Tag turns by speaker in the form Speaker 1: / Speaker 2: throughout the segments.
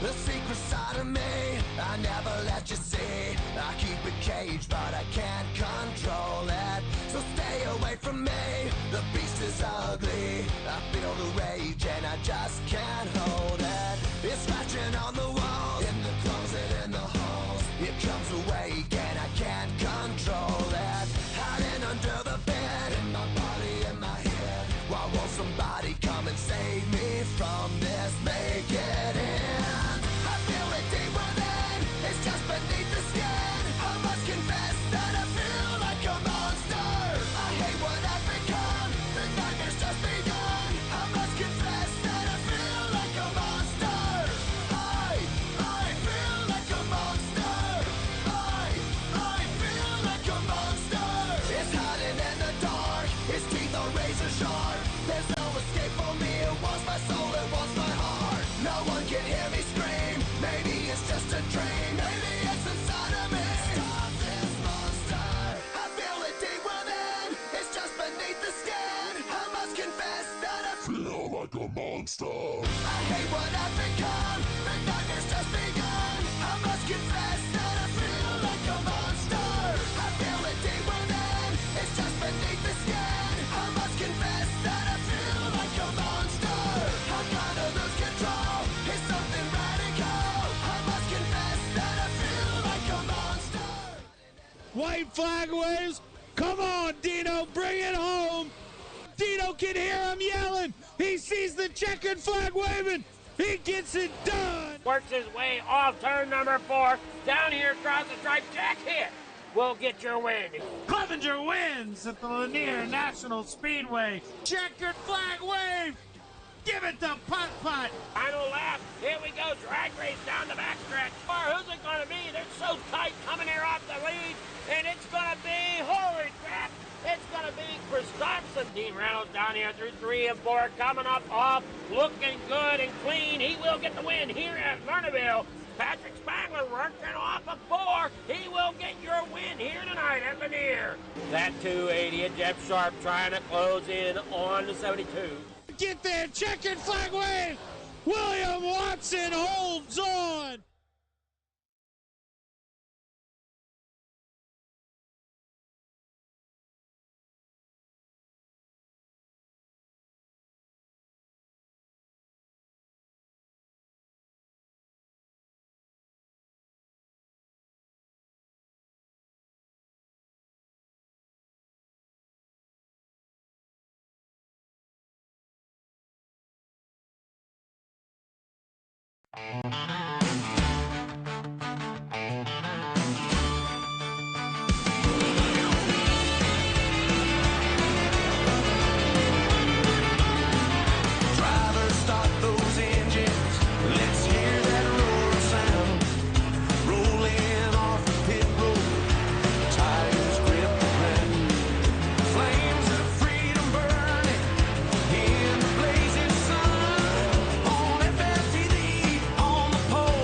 Speaker 1: The secret side of me, I never let you see. I keep it caged, but I can't control it. So stay away from me, the beast is ugly. I feel the rage and I just can't hold it. It's scratching on the walls, in the closet, in the halls. It comes awake and I can't control it. Hiding under the bed, in my body, in my head. Why won't somebody come and save me from this? Make it end. I feel it deep within, it's just beneath the skin. I must confess that I feel like a monster. I hate what I've become, the nightmare's just begun. I must confess that I feel like a monster. I feel like a monster. I feel like a monster. It's hiding in the dark, its teeth are razor sharp. There's no escape for me, it wants my soul, it wants my heart. No one can hear me scream, maybe it's just a dream. Maybe it's inside of me. Stop this monster. I feel it deep within, it's just beneath the skin. I must confess that I feel like a monster. I hate what I've become, the nightmare's just begun. I must confess that I feel like a monster. I feel it deep within, it's just beneath the skin. I must confess that I feel like a monster. I'm gonna lose control, it's something radical. I must confess that I feel like a monster.
Speaker 2: White flag waves. Come on, Dino, bring it home. Dino can hear him yelling. He sees the checkered flag waving. He gets it done.
Speaker 3: Works his way off turn number 4. Down here across the stripe. Jack hit. Will get your win.
Speaker 2: Clevenger wins at the Lanier National Speedway. Checkered flag wave. Give it to Putt Putt.
Speaker 3: Final lap. Here we go. Drag race down the backstretch. Who's it going to be? They're so tight coming here off the lead. And it's going to be, holy crap, it's going to be Christopherson. Dean Reynolds down here through 3 and 4. Coming up off, looking good and clean. He will get the win here at Lernerville. Patrick Spangler working off a 4. He will get your win here tonight at Lanier. That 280 and Jeff Sharp trying to close in on the 72.
Speaker 2: Get there, checkered flag wave. William Watson holds on.
Speaker 1: Drivers, start those engines. Let's hear that roar sound. Rolling off the pit road. Tires grip the ground. Flames of freedom burning in the blazing sun. On FFTV, on the pole.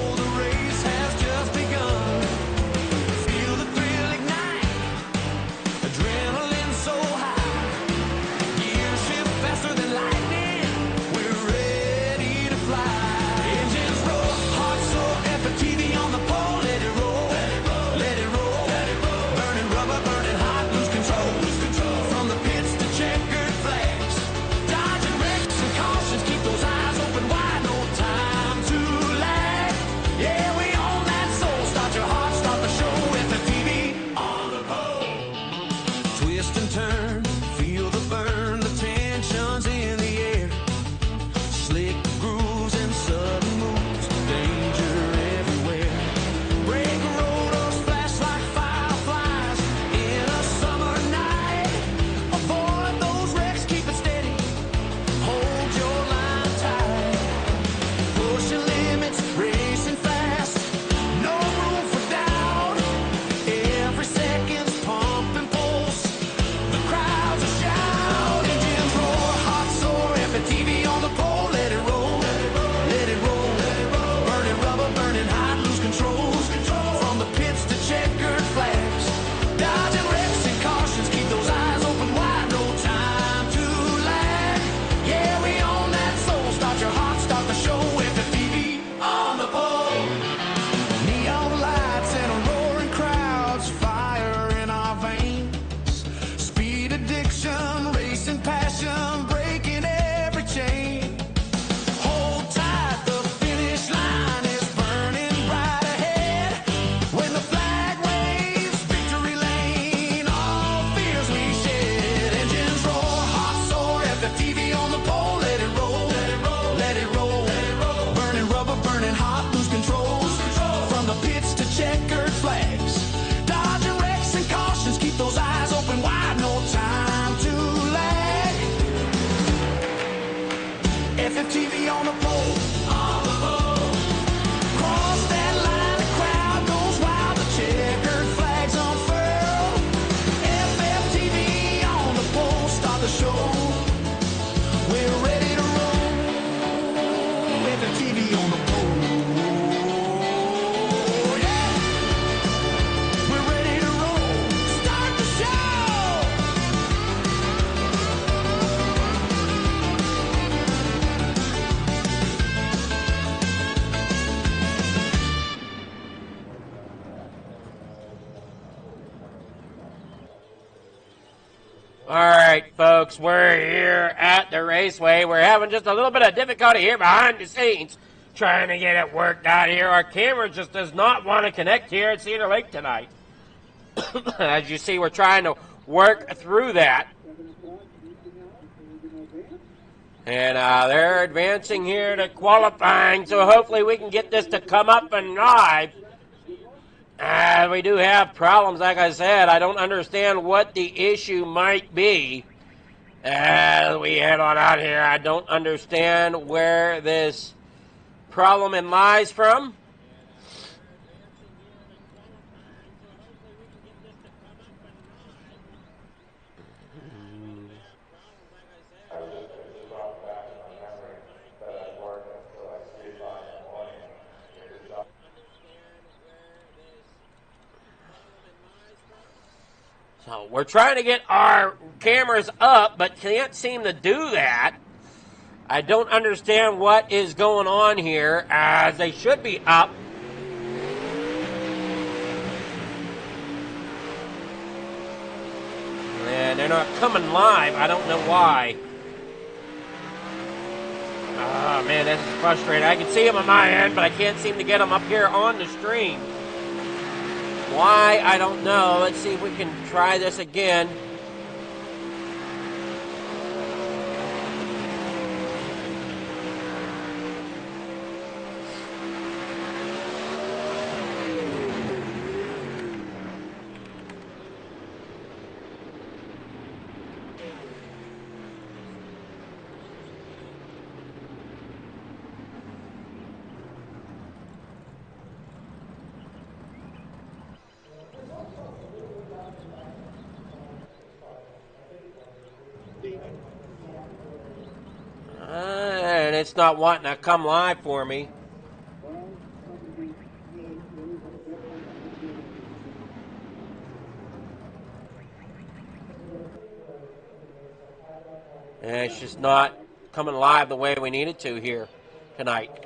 Speaker 1: FFTV on the pole. Cross that line, the crowd goes wild, the checkered flags unfurl. FFTV on the pole, start the show. We're ready to roll. FFTV on the pole. Yeah. We're ready to roll. Start the show.
Speaker 3: All right, folks, we're here at the raceway. We're having just a little bit of difficulty here behind the scenes trying to get it worked out here. Our camera just does not want to connect here at Cedar Lake tonight. As you see, we're trying to work through that. And they're advancing here to qualifying, so hopefully we can get this to come up and live. We do have problems, like I said. I don't understand what the issue might be. As we head on out here, I don't understand where this problem lies from. So we're trying to get our cameras up, but can't seem to do that. I don't understand what is going on here, as they should be up. And they're not coming live. I don't know why. Oh, man, this is frustrating. I can see them on my end, but I can't seem to get them up here on the stream. Why? I don't know. Let's see if we can try this again. And it's not wanting to come live for me. And it's just not coming live the way we need it to here tonight.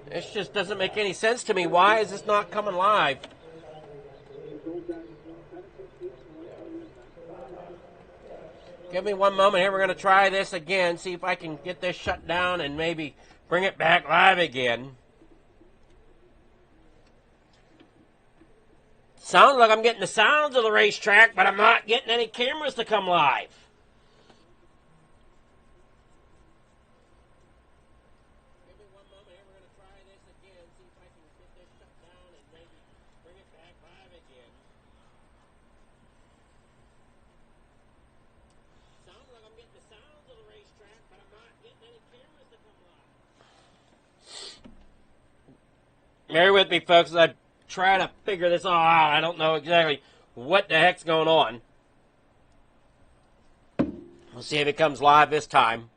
Speaker 3: This just doesn't make any sense to me. Why is this not coming live? Give me one moment here. We're going to try this again, see if I can get this shut down and maybe bring it back live again. Sounds like I'm getting the sounds of the racetrack, but I'm not getting any cameras to come live. Bear with me, folks, as I try to figure this all out. I don't know exactly what the heck's going on. We'll see if it comes live this time.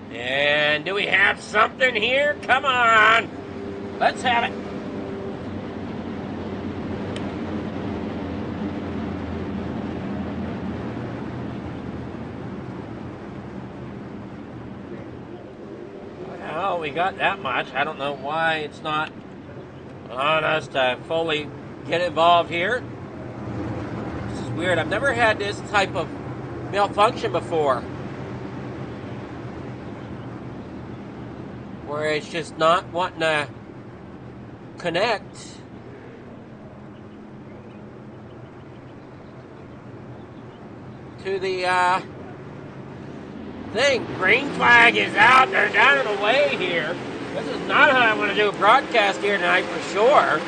Speaker 3: And do we have something here? Come on. Let's have it. Well, we got that much. I don't know why it's not on us to fully get involved here. This is weird. I've never had this type of malfunction before, where it's just not wanting to connect. To the thing. Green flag is out. They're down and away here. This is not how I want to do a broadcast here tonight for sure.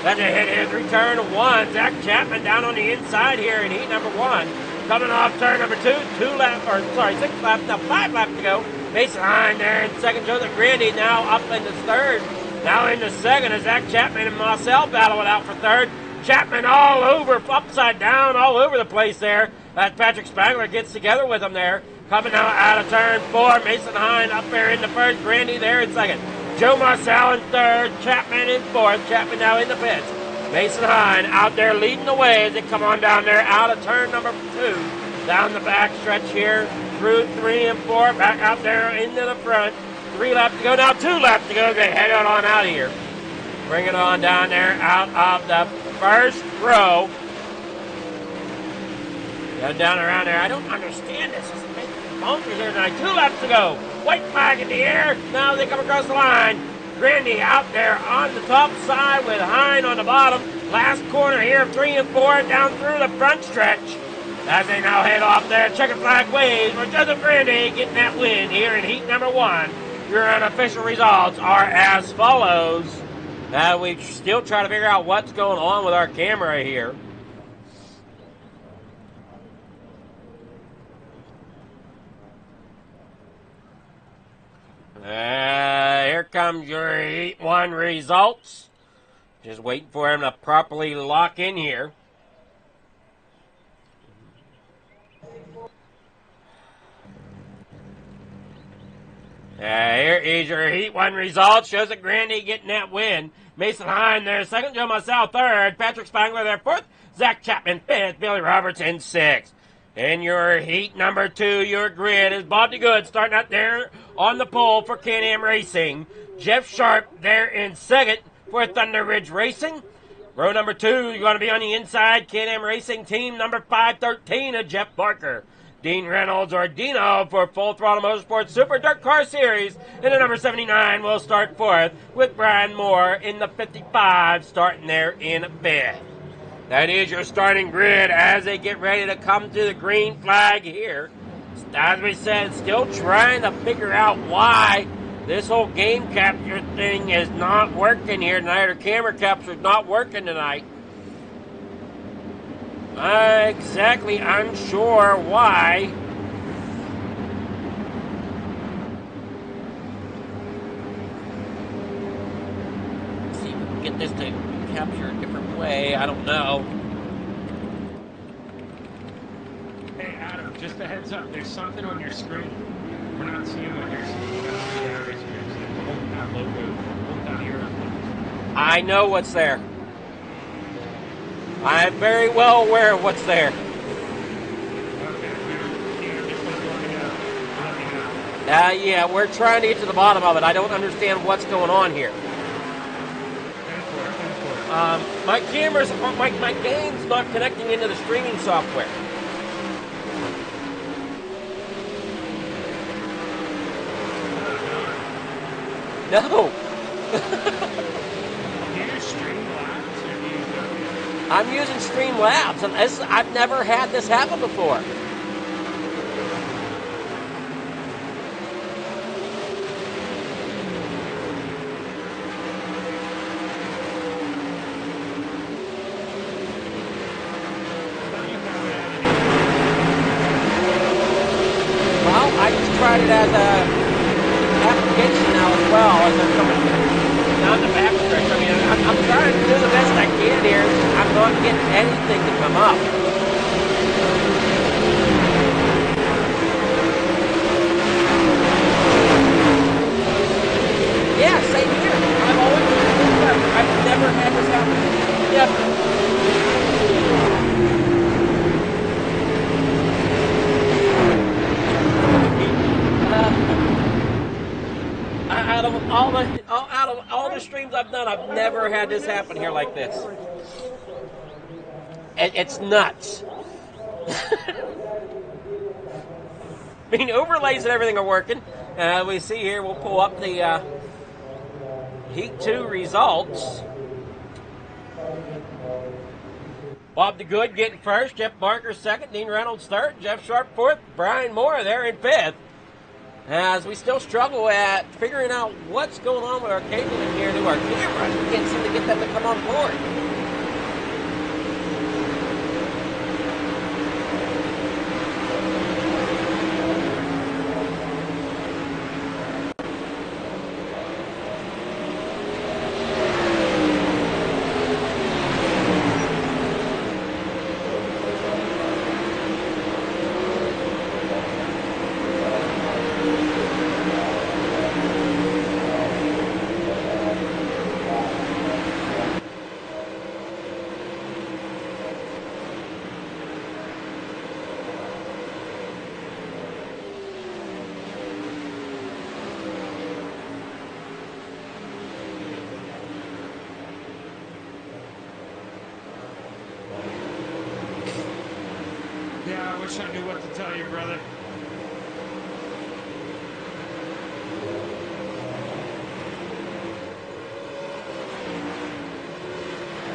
Speaker 3: Then to hit his return of one. Zach Chapman down on the inside here in heat number one. Coming off turn number two. 6 laps, now 5 laps to go. Mason Hine there in second. Joseph Grandy now up into third. Now into second as Zach Chapman and Marcel battle it out for third. Chapman all over, upside down, all over the place there. As Patrick Spangler gets together with him there. Coming out of turn 4. Mason Hine up there in the first. Grandy there in second. Joe Marcel in third. Chapman in fourth. Chapman now in the pits. Mason Hine out there leading the way as they come on down there out of turn number 2. Down the back stretch here through 3 and 4. Back out there into the front. 3 laps to go. Now 2 laps to go. They head on out of here. Bring it on down there out of the first row. Down around there. I don't understand this. This is making bonkers here tonight. 2 laps to go. White flag in the air. Now they come across the line. Grandy out there on the top side with Hine on the bottom. Last corner here, 3 and 4 down through the front stretch. As they now head off there, checkered flag waves for Joseph Grandy getting that win here in heat number 1. Your unofficial results are as follows. Now we still try to figure out what's going on with our camera here. Here comes your heat 1 results. Just waiting for him to properly lock in here. Here is your heat 1 results. Shows that Grandy getting that win. Mason Hine there second. Joe Marcel third. Patrick Spangler there fourth. Zach Chapman fifth. Billy Roberts in sixth. In your heat number 2, your grid is Bob DeGood starting out there on the pole for Can-Am Racing. Jeff Sharp there in second for Thunder Ridge Racing. Row number 2, you're going to be on the inside. Can-Am Racing team number 513 of Jeff Barker. Dean Reynolds or Dino for Full Throttle Motorsports Super Dirt Car Series. In the number 79 will start fourth with Brian Moore in the 55 starting there in fifth. That is your starting grid as they get ready to come to the green flag here. As we said, still trying to figure out why this whole game capture thing is not working here tonight, or camera capture is not working tonight. Exactly unsure why. Let's see if we can get this to capture a different way. I don't know.
Speaker 4: Hey Adam, just a heads up, there's something on your screen. We're not seeing what you're seeing. Hold that logo. Hold down here.
Speaker 3: I know what's there. I'm very well aware of what's there. Yeah, we're trying to get to the bottom of it. I don't understand what's going on here. My camera's, my game's not connecting into the streaming software. No. I'm using Streamlabs, and I've never had this happen before. Well, I just tried it as a application now as well as they're coming down the backstretch. I mean, I'm trying to do the best I can here. I'm not getting anything to come up. Yeah, same here. I've never had this happen. Never. I don't out of all the streams I've done, I've never had this happen here like this. It's nuts. I mean, overlays and everything are working. We see here, we'll pull up the Heat 2 results. Bob DeGood getting first, Jeff Barker second, Dean Reynolds third, Jeff Sharp fourth, Brian Moore there in fifth. As we still struggle at figuring out what's going on with our cabling here to our cameras. We can't seem to get them to come on board.
Speaker 4: Yeah, I wish I knew what to tell you, brother.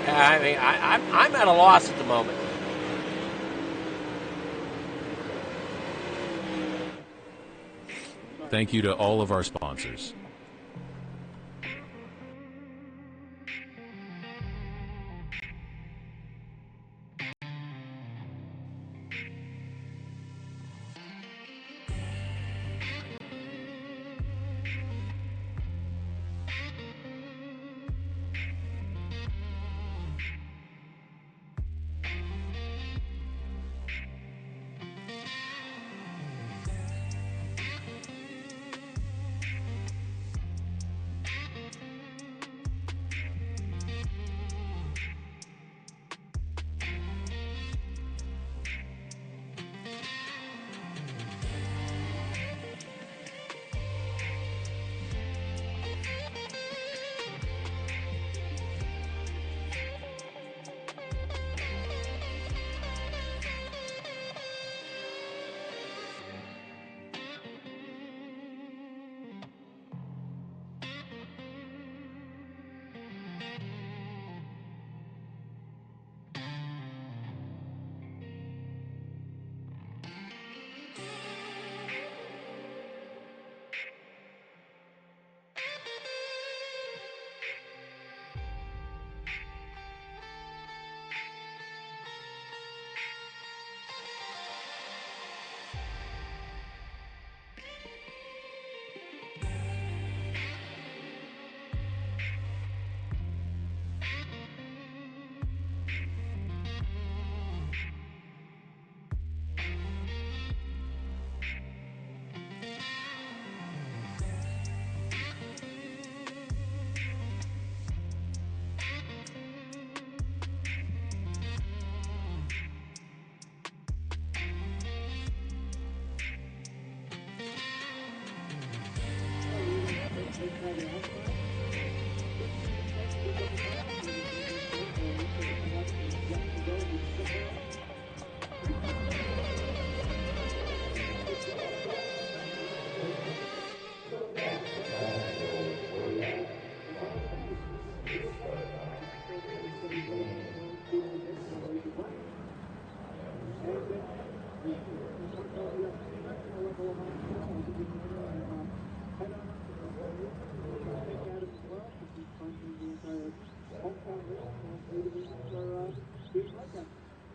Speaker 3: I mean, I'm at a loss at the moment.
Speaker 5: Thank you to all of our sponsors.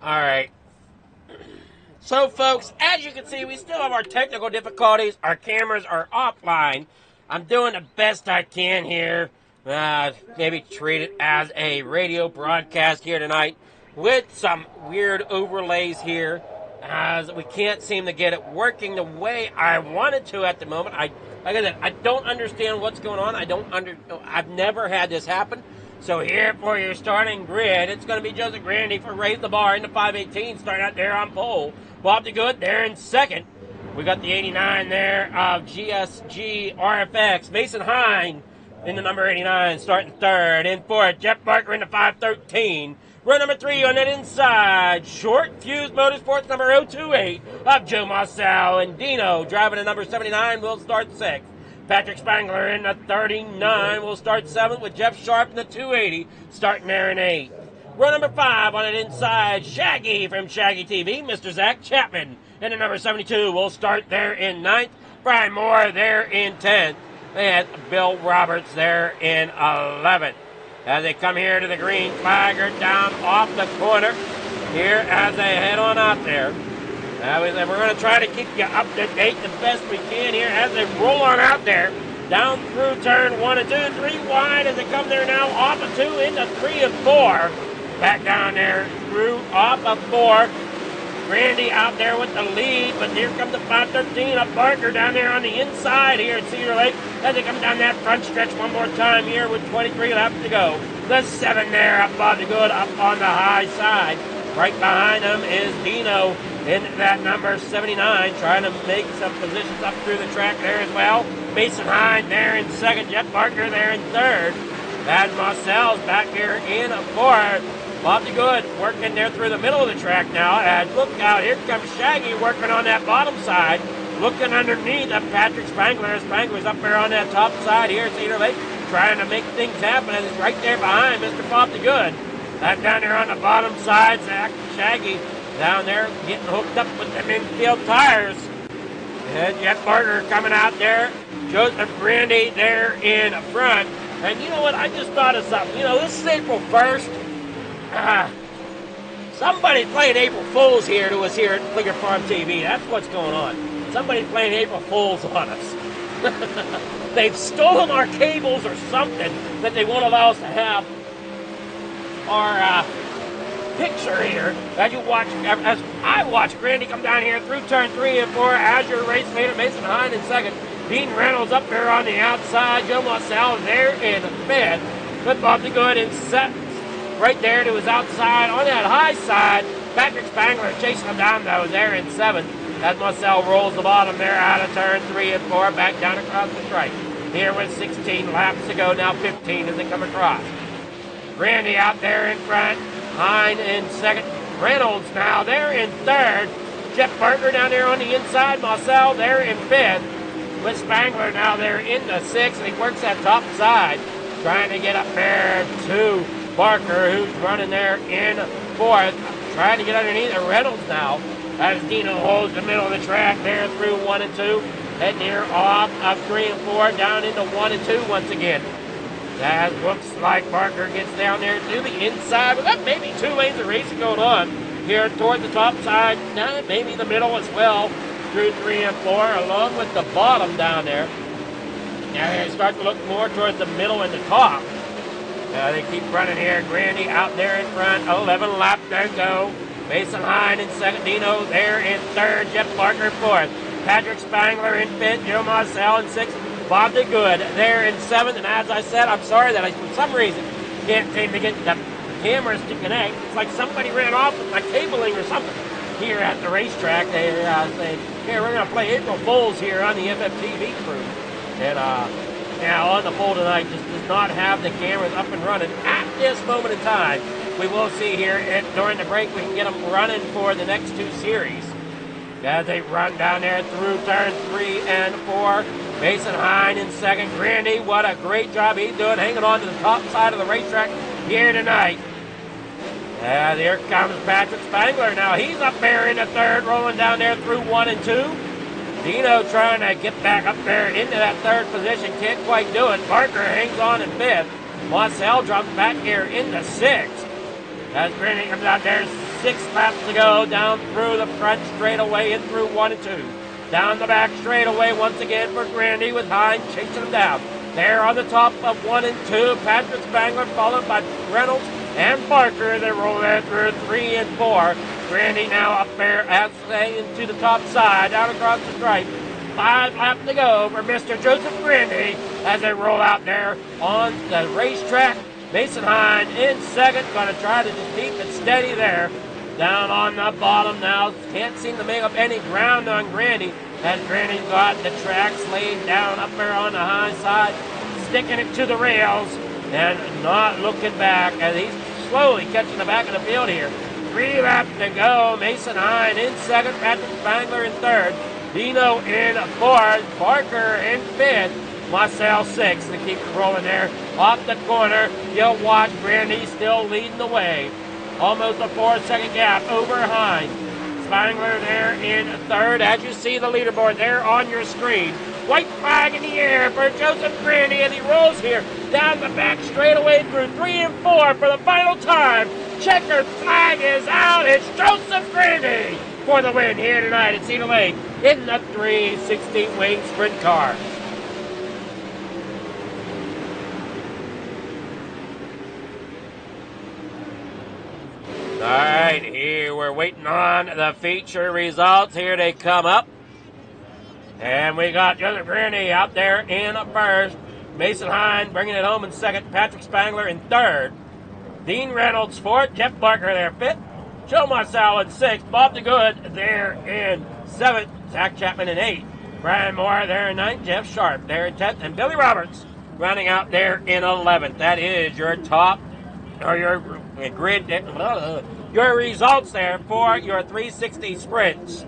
Speaker 3: All right. So, folks, as you can see, we still have our technical difficulties. Our cameras are offline. I'm doing the best I can here. Maybe treat it as a radio broadcast here tonight with some weird overlays here, as we can't seem to get it working the way I wanted to at the moment. Like I said, I don't understand what's going on. I've never had this happen. So here for your starting grid, it's going to be Joseph Grandy for Raise the Bar in the 518, starting out there on pole. Bob DeGood there in second. We got the 89 there of GSG RFX. Mason Hine in the number 89, starting third. In fourth, Jeff Barker in the 513. Row number 3 on that inside. Short Fuse Motorsports number 028 of Joe Marcel and Dino. Driving the number 79 will start 6th. Patrick Spangler in the 39 will start 7th with Jeff Sharp in the 280 starting there in 8th. Row number 5 on it inside, Shaggy from Shaggy TV, Mr. Zach Chapman. And the number 72 will start there in 9th. Brian Moore there in 10th. And Bill Roberts there in 11th. As they come here to the green flag, or down off the corner here as they head on out there. We're going to try to keep you up to date the best we can here as they roll on out there. Down through turn 1 and 2, 3 wide as they come there now off of 2 into 3 and 4. Back down there through off of 4. Randy out there with the lead, but here comes the 513 of Barker down there on the inside here at Cedar Lake as they come down that front stretch one more time here with 23 laps to go. The 7 there up on the good, up on the high side. Right behind them is Dino in that number 79, trying to make some positions up through the track there as well. Mason Hine there in 2nd, Jeff Barker there in 3rd. Thad Marcel's back here in 4th. Bob DeGood working there through the middle of the track now. And look out, here comes Shaggy working on that bottom side. Looking underneath of Patrick Spangler. Spangler's up there on that top side here at Cedar Lake, trying to make things happen. And it's right there behind Mr. Bob DeGood. That down there on the bottom side, Zach Shaggy down there getting hooked up with them infield tires. And Jeff Barker coming out there. Joseph Brandy there in front. And you know what? I just thought of something. You know, this is April 1st. Somebody playing April Fools here to us here at Flicker Farm TV. That's what's going on. Somebody's playing April Fools on us. They've stolen our cables or something that they won't allow us to have our picture here as I watch Grandy come down here through turn 3 and 4 as your race leader, Mason Hine in 2nd. Dean Reynolds up there on the outside. Joe Marcel there in 5th. With Bob DeGood in 7th. Right there to his outside on that high side. Patrick Spangler chasing him down though there in 7th. As Marcel rolls the bottom there out of turn 3 and 4 back down across the stripe. Here with 16 laps to go, now 15 as they come across. Randy out there in front. Hine in 2nd. Reynolds now there in 3rd. Jeff Barker down there on the inside. Marcel there in 5th. With Spangler now there in the 6th. And he works that top side. Trying to get up there to Barker, who's running there in 4th. Trying to get underneath of Reynolds now. As Dino holds the middle of the track there through 1 and 2. Heading here off of 3 and 4 down into 1 and 2 once again. That looks like Barker gets down there to the inside. We've got maybe 2 lanes of racing going on here toward the top side. Maybe the middle as well through 3 and 4 along with the bottom down there. Now they start to look more towards the middle and the top. They keep running here. Grandy out there in front. 11 laps to go. Mason Hine in 2nd. Dino there in 3rd. Jeff Barker 4th. Patrick Spangler in 5th. Joe Marcel in 6th. Bob DeGood there in 7th. And as I said, I'm sorry that I, for some reason, can't seem to get the cameras to connect. It's like somebody ran off with my cabling or something here at the racetrack. They say, here, we're going to play April Fools here on the FFTV crew. And now on the pole tonight just does not have the cameras up and running at this moment in time. We will see here during the break we can get them running for the next 2 series. As they run down there through turn 3 and 4. Mason Hine in 2nd. Grandy, what a great job he's doing hanging on to the top side of the racetrack here tonight. And here comes Patrick Spangler. Now he's up there in the 3rd, rolling down there through 1 and 2. Dino trying to get back up there into that 3rd position. Can't quite do it. Barker hangs on in 5th. Marcel drops back here into 6th. As Grandy comes out there, 6 laps to go. Down through the front straightaway and through 1 and 2. Down the back straightaway once again for Grandy with Hine chasing him down. There on the top of 1 and 2. Patrick Spangler followed by Reynolds and Barker. They roll there through 3 and 4. Grandy now up there as they into the top side, down across the stripe. 5 laps to go for Mr. Joseph Grandy as they roll out there on the racetrack. Mason Hine in 2nd, going to try to just keep it steady there. Down on the bottom now, can't seem to make up any ground on Grandy as Grandy's got the tracks laid down up there on the high side. sticking it to the rails and not looking back as he's slowly catching the back of the field here. 3 laps to go. Mason Hine in second, Patrick Spangler in third, Dino in fourth, Parker in fifth, Marcel sixth. To keep it rolling there off the corner. You'll watch Brandy still leading the way. Almost a 4-second gap over Hine. Spangler there in third. As you see the leaderboard there on your screen. White flag in the air for Joseph Grandy as he rolls here down the back straightaway through 3 and 4 for the final time. Checkered flag is out. It's Joseph Grandy for the win here tonight at Cedar Lake in the 360 wing sprint car. All right, here we're waiting on the feature results. Here they come up. And we got Joseph Grandy out there in first. Mason Hine bringing it home in second. Patrick Spangler in third. Dean Reynolds fourth. Jeff Barker there fifth. Joe Marcel in sixth. Bob DeGood there in seventh. Zach Chapman in eighth. Brian Moore there in ninth. Jeff Sharp there in 10th. And Billy Roberts rounding out there in 11th. That is your top, or your grid, your results there for your 360 sprints.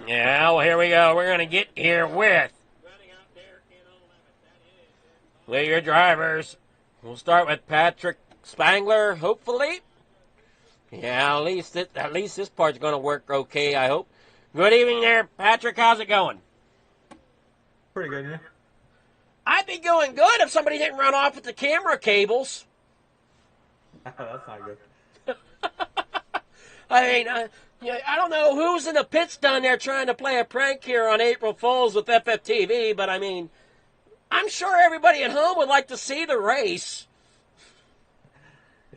Speaker 3: Yeah, well, here we go. We're going to get here with your drivers. We'll start with Patrick Spangler, hopefully. Yeah, at least this part's going to work okay, I hope. Good evening there, Patrick. How's it going?
Speaker 6: Pretty good, yeah.
Speaker 3: I'd be going good if somebody didn't run off with the camera cables.
Speaker 6: That's not good.
Speaker 3: I mean, I don't know who's in the pits down there trying to play a prank here on April Fools with FFTV, but I mean, I'm sure everybody at home would like to see the race.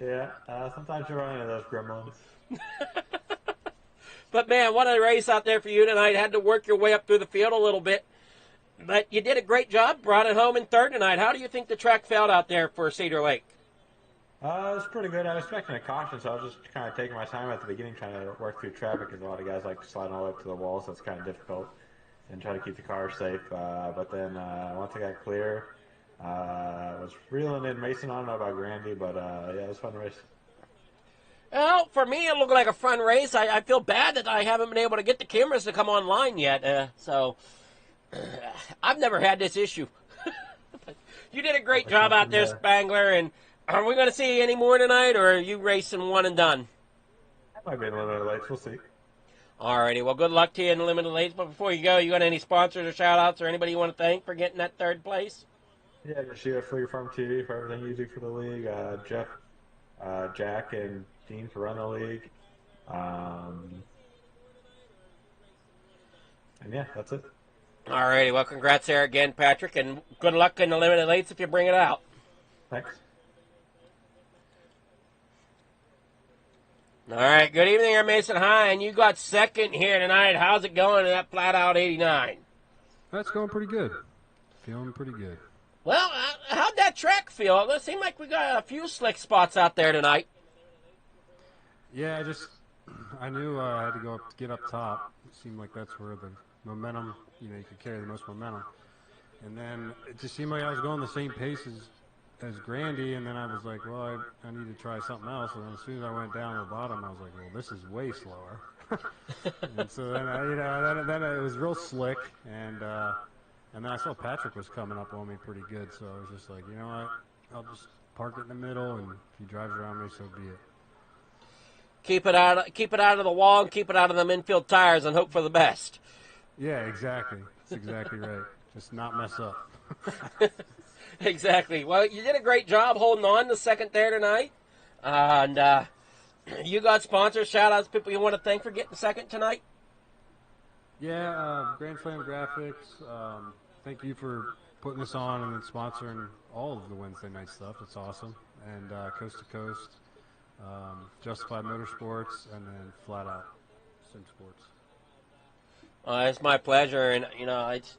Speaker 6: Yeah, sometimes you run into those gremlins.
Speaker 3: But man, what a race out there for you tonight. Had to work your way up through the field a little bit. But you did a great job, brought it home in third tonight. How do you think the track felt out there for Cedar Lake?
Speaker 6: It was pretty good. I was expecting a caution, so I was just kind of taking my time at the beginning trying to work through traffic because a lot of guys like to slide all the way up to the wall, so it's kind of difficult, and try to keep the car safe. But then once I got clear, I was reeling in Mason. I don't know about Grandy, but yeah, it was a fun race.
Speaker 3: Well, for me, it looked like a fun race. I feel bad that I haven't been able to get the cameras to come online yet. So I've never had this issue. You did a great job out there, Spangler. And are we going to see any more tonight, or are you racing one and done?
Speaker 6: Might be in limited lates. We'll see.
Speaker 3: All righty. Well, good luck to you in the limited lates. But before you go, you got any sponsors or shout-outs or anybody you want to thank for getting that third place?
Speaker 6: Yeah, just you at Fleer Farm TV for everything you do for the league. Jeff, Jack, and Dean for running the league. And yeah, that's it.
Speaker 3: All righty. Well, congrats there again, Patrick, and good luck in the limited lates if you bring it out.
Speaker 6: Thanks.
Speaker 3: All right. Good evening, here, Mason Hine. You got second here tonight. How's it going in that flat-out 89?
Speaker 7: That's going pretty good. Feeling pretty good.
Speaker 3: Well, how'd that track feel? It seemed like we got a few slick spots out there tonight.
Speaker 7: Yeah, I knew I had to get up top. It seemed like that's where the momentum, you could carry the most momentum. And then it just seemed like I was going the same pace as Grandy, and then I was like, well, I need to try something else. And then as soon as I went down to the bottom, I was like, well, this is way slower. And so then, then it was real slick, and then I saw Patrick was coming up on me pretty good, so I was just like, you know what, I'll just park it in the middle, and if he drives around me, so be it.
Speaker 3: Keep it out of the wall, and keep it out of the infield tires, and hope for the best.
Speaker 7: Yeah, exactly. That's exactly right. Just not mess up.
Speaker 3: Exactly. Well, you did a great job holding on to second there tonight. And you got sponsors, shout-outs, people you want to thank for getting second tonight?
Speaker 7: Yeah, Grand Slam Graphics. Thank you for putting this on and sponsoring all of the Wednesday night stuff. It's awesome. And Coast to Coast, Justified Motorsports, and then Flat Out Sim Sports.
Speaker 3: It's my pleasure, and it's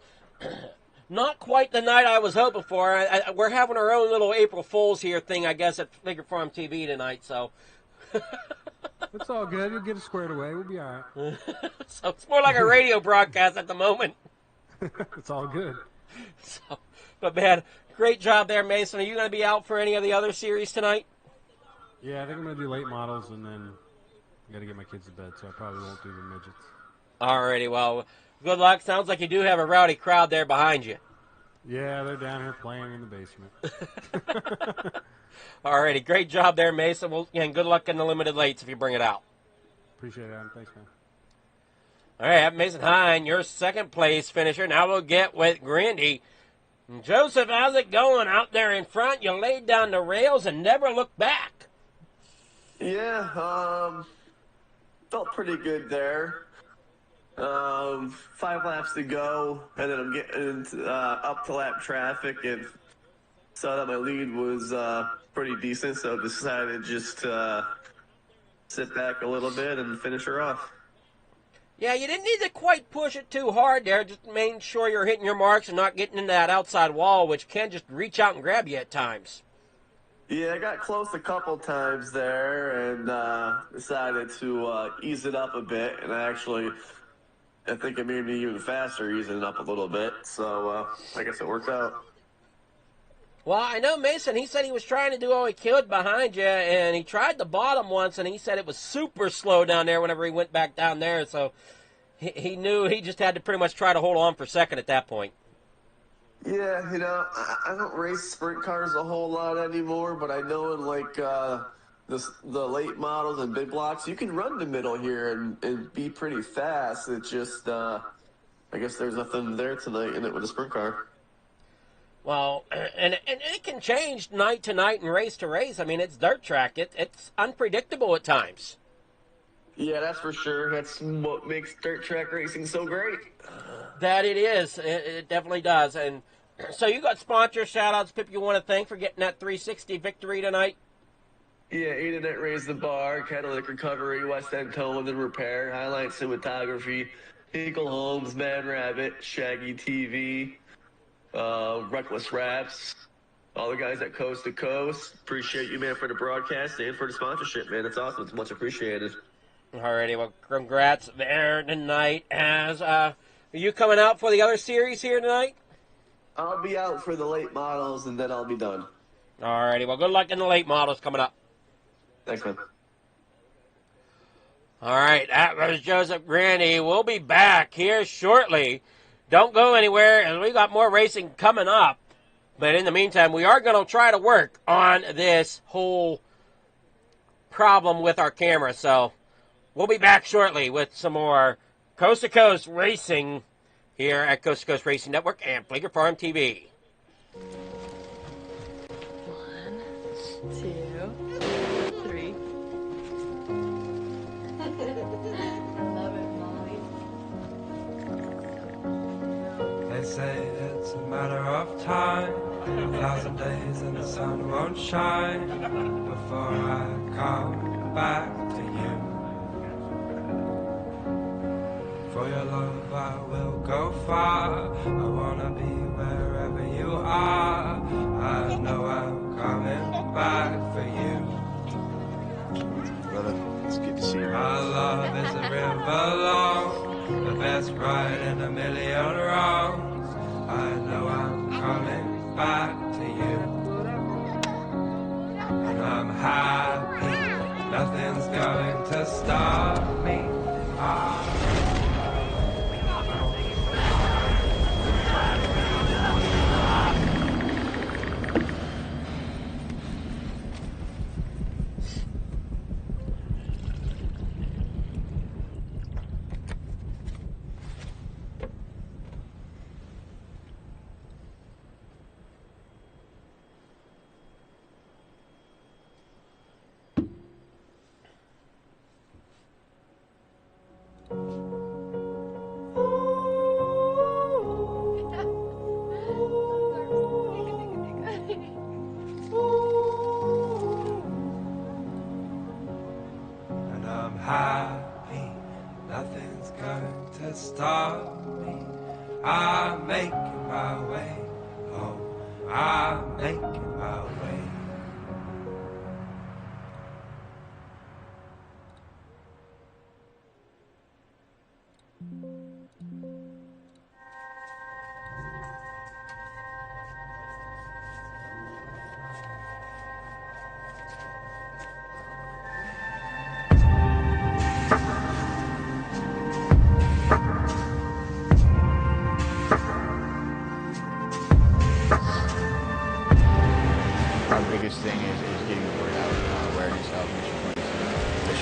Speaker 3: not quite the night I was hoping for. We're having our own little April Fool's here thing, I guess, at Figure Farm TV tonight. So
Speaker 7: It's all good. You'll get it squared away. We'll be all right.
Speaker 3: So it's more like a radio broadcast at the moment.
Speaker 7: It's all good.
Speaker 3: So, but man, great job there, Mason. Are you going to be out for any of the other series tonight?
Speaker 7: Yeah, I think I'm going to do late models, and then I got to get my kids to bed, so I probably won't do the midgets.
Speaker 3: Alrighty, well, good luck. Sounds like you do have a rowdy crowd there behind you.
Speaker 7: Yeah, they're down here playing in the basement.
Speaker 3: Alrighty, great job there, Mason. Well, and good luck in the limited lates if you bring it out.
Speaker 7: Appreciate it, Adam. Thanks, man.
Speaker 3: All right, Mason Hine, your second place finisher. Now we'll get with Grandy. Joseph, how's it going out there in front? You laid down the rails and never looked back.
Speaker 8: Yeah, felt pretty good there. 5 laps to go, and then I'm getting up to lap traffic, and saw that my lead was pretty decent, so decided just to sit back a little bit and finish her off.
Speaker 3: Yeah, you didn't need to quite push it too hard there. Just making sure you're hitting your marks and not getting into that outside wall, which can just reach out and grab you at times.
Speaker 8: Yeah, I got close a couple times there and decided to ease it up a bit, and I think it made me even faster easing it up a little bit, so I guess it worked out.
Speaker 3: Well, I know Mason, he said he was trying to do all he could behind you, and he tried the bottom once, and he said it was super slow down there whenever he went back down there, so he knew he just had to pretty much try to hold on for second at that point.
Speaker 8: Yeah, I don't race sprint cars a whole lot anymore, but I know in the late models and big blocks, you can run the middle here and be pretty fast. It's just, I guess there's nothing there tonight in it with a sprint car.
Speaker 3: Well, and it can change night to night and race to race. I mean, it's dirt track. It's unpredictable at times.
Speaker 8: Yeah, that's for sure. That's what makes dirt track racing so great.
Speaker 3: That it is. It definitely does. And so you got sponsor shout-outs, Pip, you want to thank for getting that 360 victory tonight?
Speaker 8: Yeah, Internet Raise the Bar, Catalytic Recovery, West End Towing and Repair, Highlight Cinematography, Hinkle Homes, Mad Rabbit, Shaggy TV, Reckless Raps, all the guys at Coast to Coast. Appreciate you, man, for the broadcast and for the sponsorship, man. It's awesome. It's much appreciated.
Speaker 3: Alrighty, well, congrats there tonight. Are you coming out for the other series here tonight?
Speaker 8: I'll be out for the late models, and then I'll be done.
Speaker 3: Alrighty, well, good luck in the late models coming up.
Speaker 8: Thanks, man.
Speaker 3: All right, that was Joseph Grandy. We'll be back here shortly. Don't go anywhere, as we got more racing coming up. But in the meantime, we are going to try to work on this whole problem with our camera. So we'll be back shortly with some more Coast to Coast Racing here at Coast to Coast Racing Network and Fleeger Farm TV.
Speaker 9: 1, 2, 3. Love it, Molly.
Speaker 10: They say it's a matter of time, 1,000 days and the sun won't shine before I come back to you. For your love I will go far, I wanna be wherever you are. I know I'm coming back for you.
Speaker 11: Brother, it's good to see you.
Speaker 10: My love is a river long, the best ride in a million wrongs. I know I'm coming back to you. And I'm happy, nothing's going to stop me. And I'm happy, nothing's going to stop me. I'm making my way home, I'm making my way.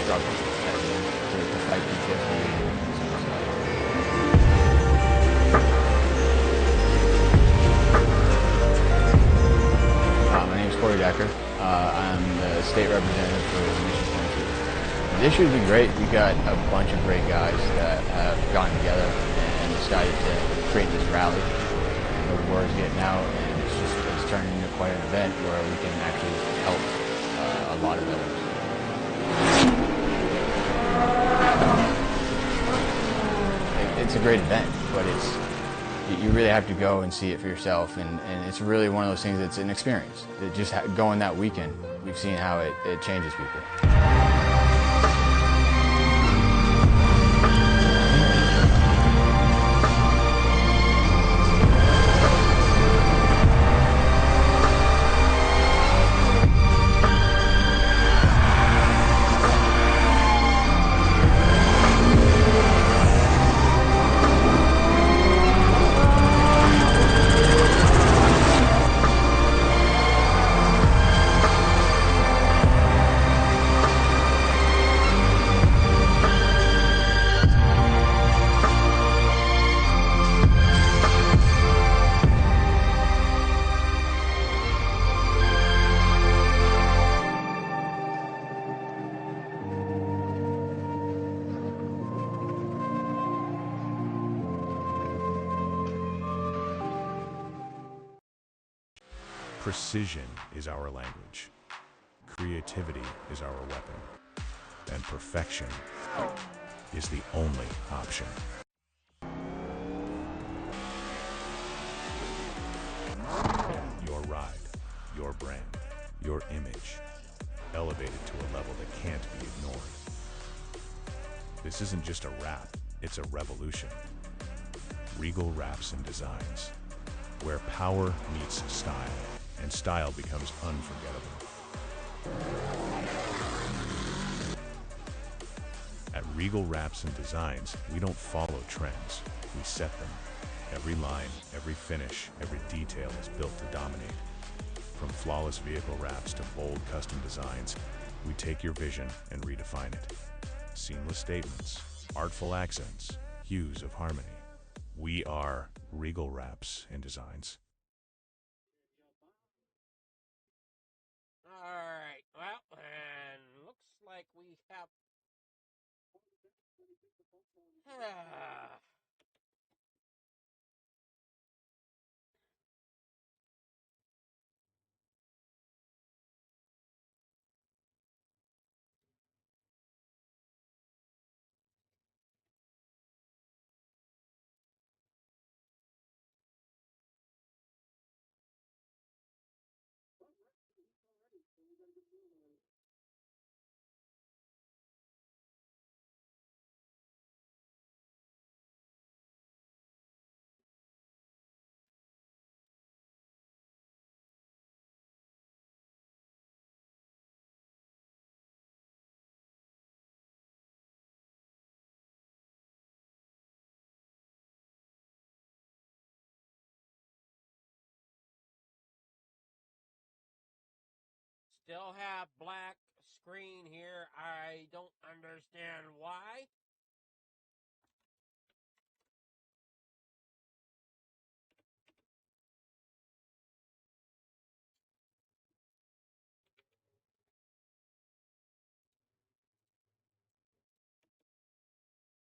Speaker 12: struggle to fight 250. My name is Corey Decker. I'm the state representative for Mission 22. This year's been great. We got a bunch of great guys that have gotten together and decided to create this rally. The word's getting out, and it's turning into quite an event where we can actually help a lot of veterans. It's a great event, but you really have to go and see it for yourself, and it's really one of those things that's an experience. That just going that weekend, we've seen how it changes people.
Speaker 5: Precision is our language. Creativity is our weapon. And perfection is the only option. Your ride, your brand, your image, elevated to a level that can't be ignored. This isn't just a wrap, it's a revolution. Regal Wraps and Designs, where power meets style, and style becomes unforgettable. At Regal Wraps and Designs, we don't follow trends, we set them. Every line, every finish, every detail is built to dominate. From flawless vehicle wraps to bold custom designs, we take your vision and redefine it. Seamless statements, artful accents, hues of harmony. We are Regal Wraps and Designs.
Speaker 3: Alright, well, and looks like we have... Still have black screen here. I don't understand why.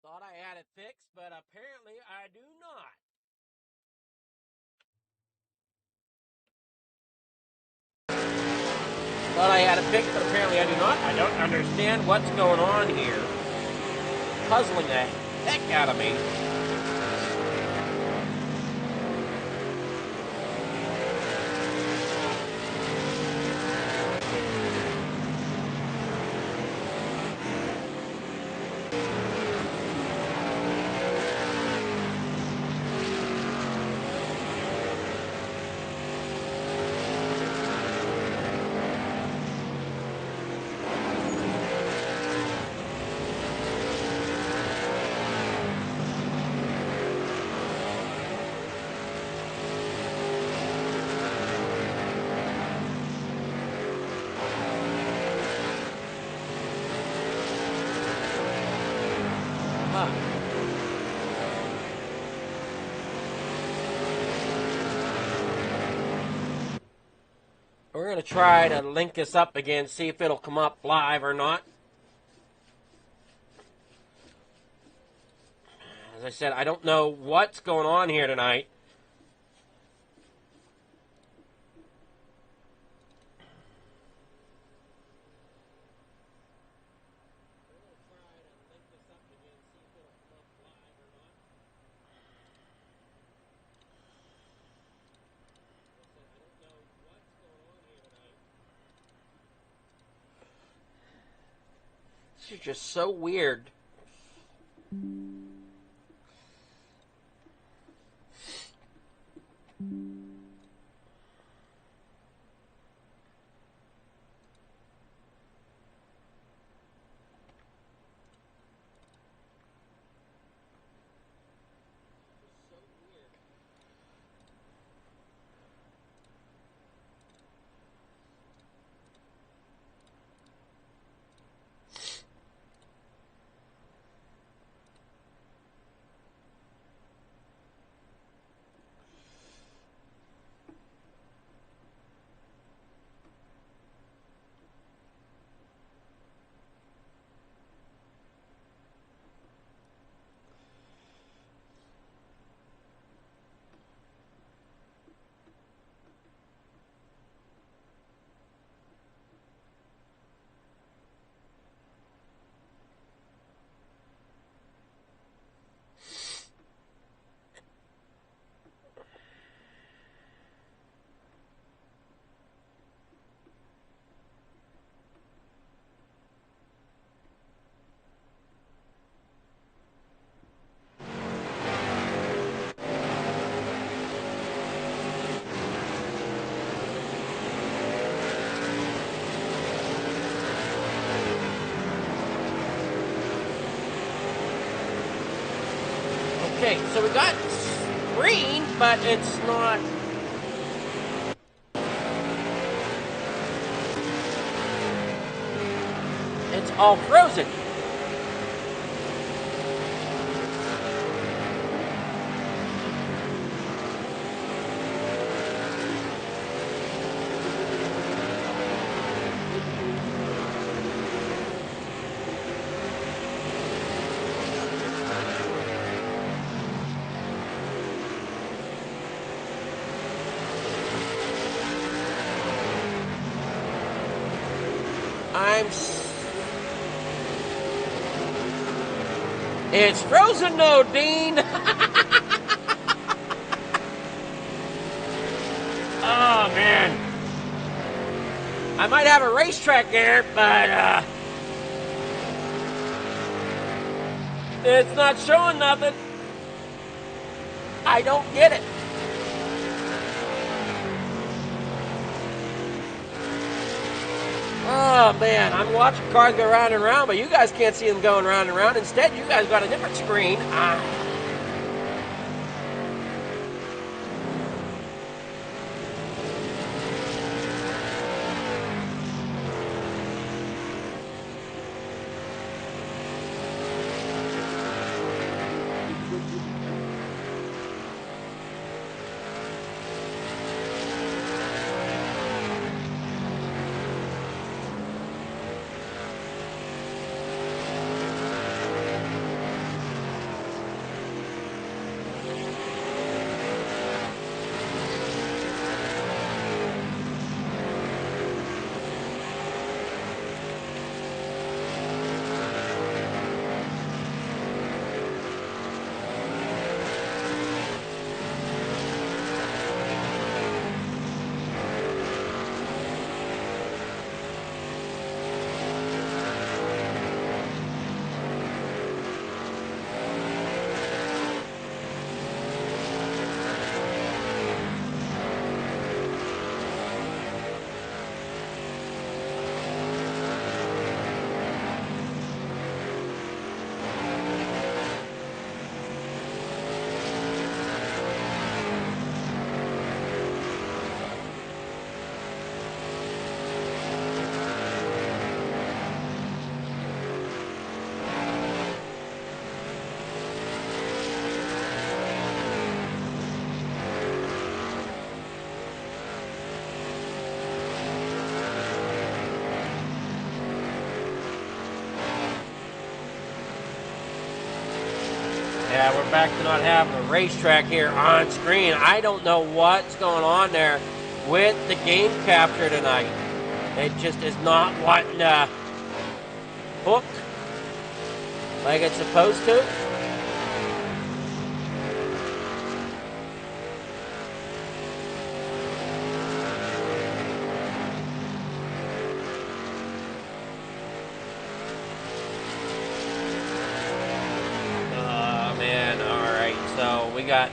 Speaker 3: Thought I had it fixed, but apparently I do not. Thought I had it fixed, but apparently I do not. I don't understand what's going on here. Puzzling the heck out of me. We're going to try to link this up again, see if it'll come up live or not. As I said, I don't know what's going on here tonight. This is just so weird. Okay, so we got green, but it's not. It's all frozen. It's frozen, no, Dean. Oh man, I might have a racetrack there, but it's not showing nothing. I don't get it. Oh man, I'm watching cars go round and round, but you guys can't see them going round and round. Instead, you guys got a different screen. Yeah, we're back to not having the racetrack here on screen. I don't know what's going on there with the game capture tonight. It just is not wanting to hook like it's supposed to. Man, all right, so we got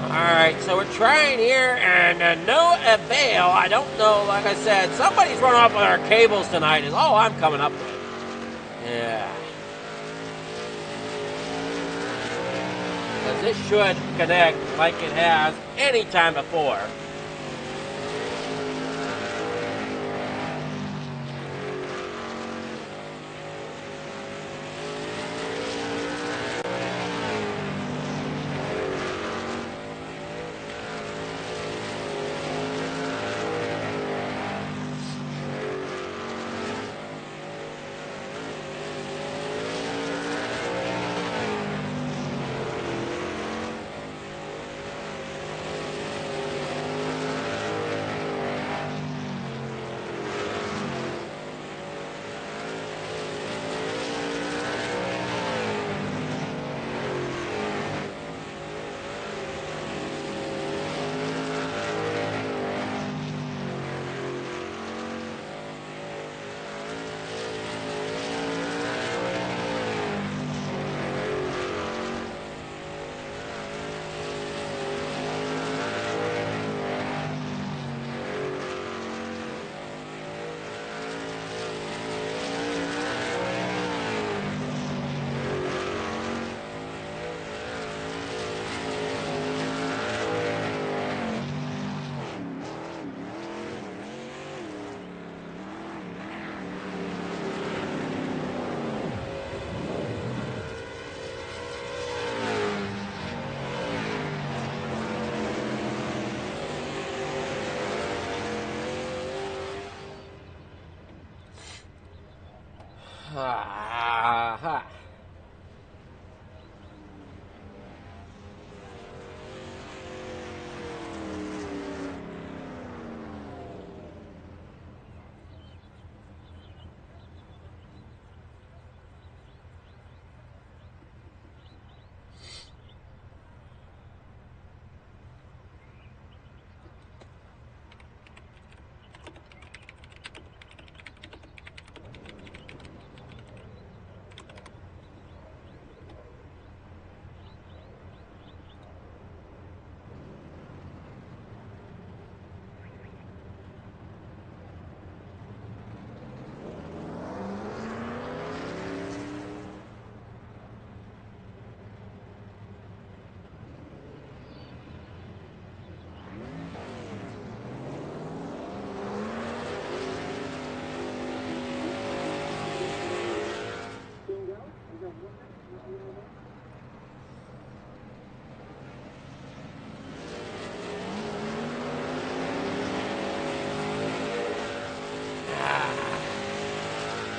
Speaker 3: Alright, so we're trying here, and no avail. I don't know, like I said, somebody's run off with our cables tonight is all I'm coming up with. Yeah. Because this should connect like it has any time before.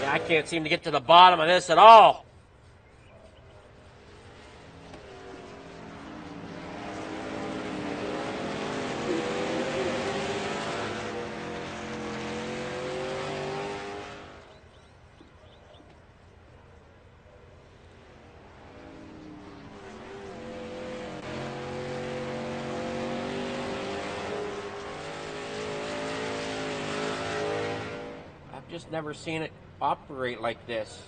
Speaker 3: I can't seem to get to the bottom of this at all. I've just never seen it operate like this.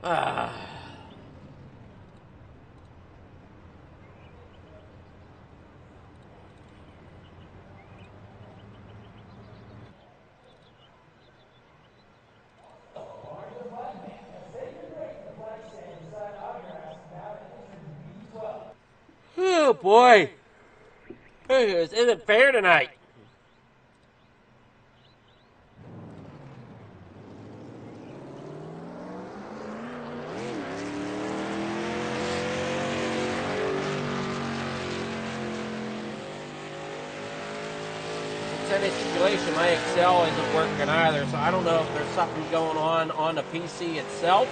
Speaker 3: Oh boy, this isn't fair tonight. Any stipulation, my Excel isn't working either, so I don't know if there's something going on the PC itself.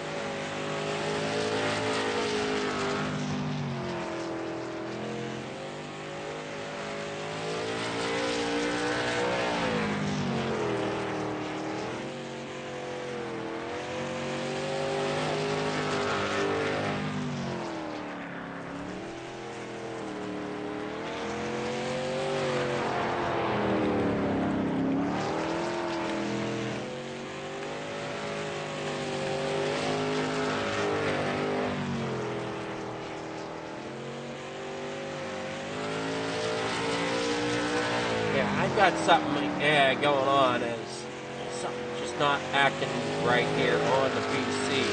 Speaker 3: I've got something going on as something just not acting right here on the PC.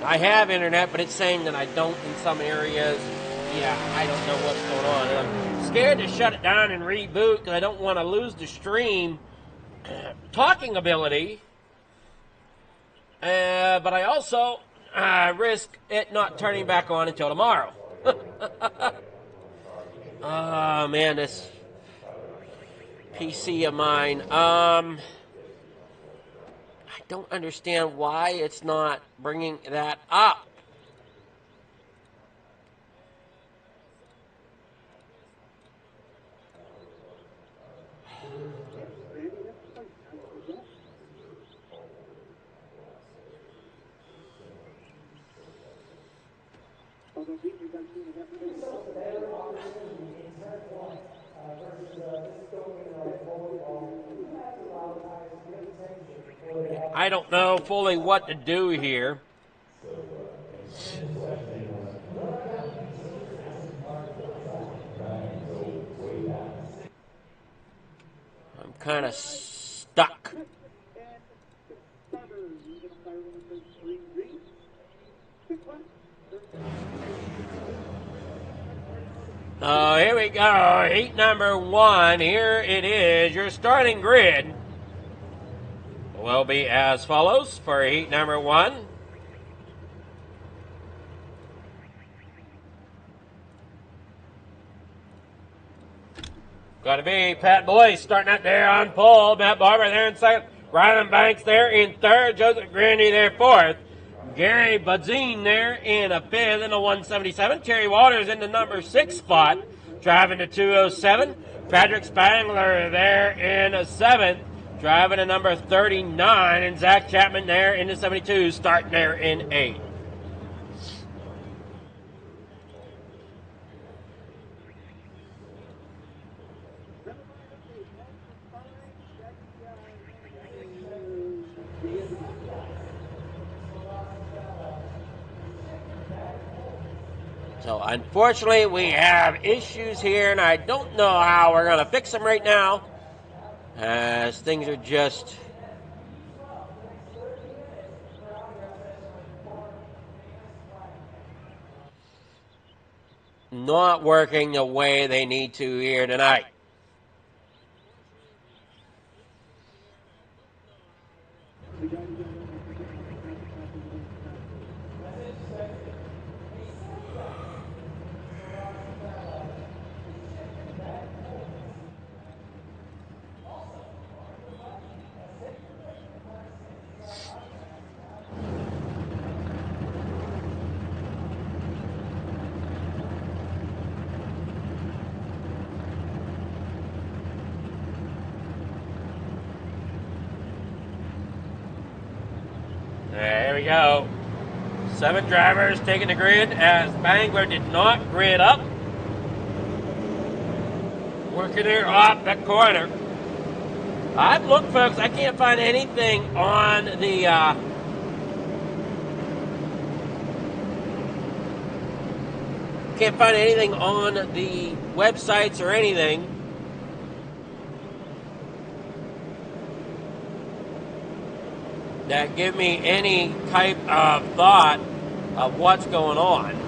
Speaker 3: I have internet, but it's saying that I don't in some areas. Yeah, I don't know what's going on. And I'm scared to shut it down and reboot because I don't want to lose the stream talking ability. But I also risk it not turning back on until tomorrow. Oh, man, this PC of mine. I don't understand why it's not bringing that up. I don't know fully what to do here. I'm kind of stuck. Oh, here we go. Heat number 1. Here it is. Your starting grid will be as follows for heat number 1. Got to be Pat Boyce starting out there on pole. Matt Barber there in second. Rylan Banks there in third. Joseph Grandy there fourth. Gary Budzine there in a fifth in the 177. Terry Waters in the number 6 spot, driving to 207. Patrick Spangler there in a 7th, driving to number 39. And Zach Chapman there in the 72, starting there in 8th. So unfortunately, we have issues here, and I don't know how we're going to fix them right now, as things are just not working the way they need to here tonight. There we go. 7 drivers taking the grid as Spangler did not grid up. Working there off the corner. I've looked, folks. I can't find anything on the Can't find anything on the websites or anything. That give me any type of thought of what's going on.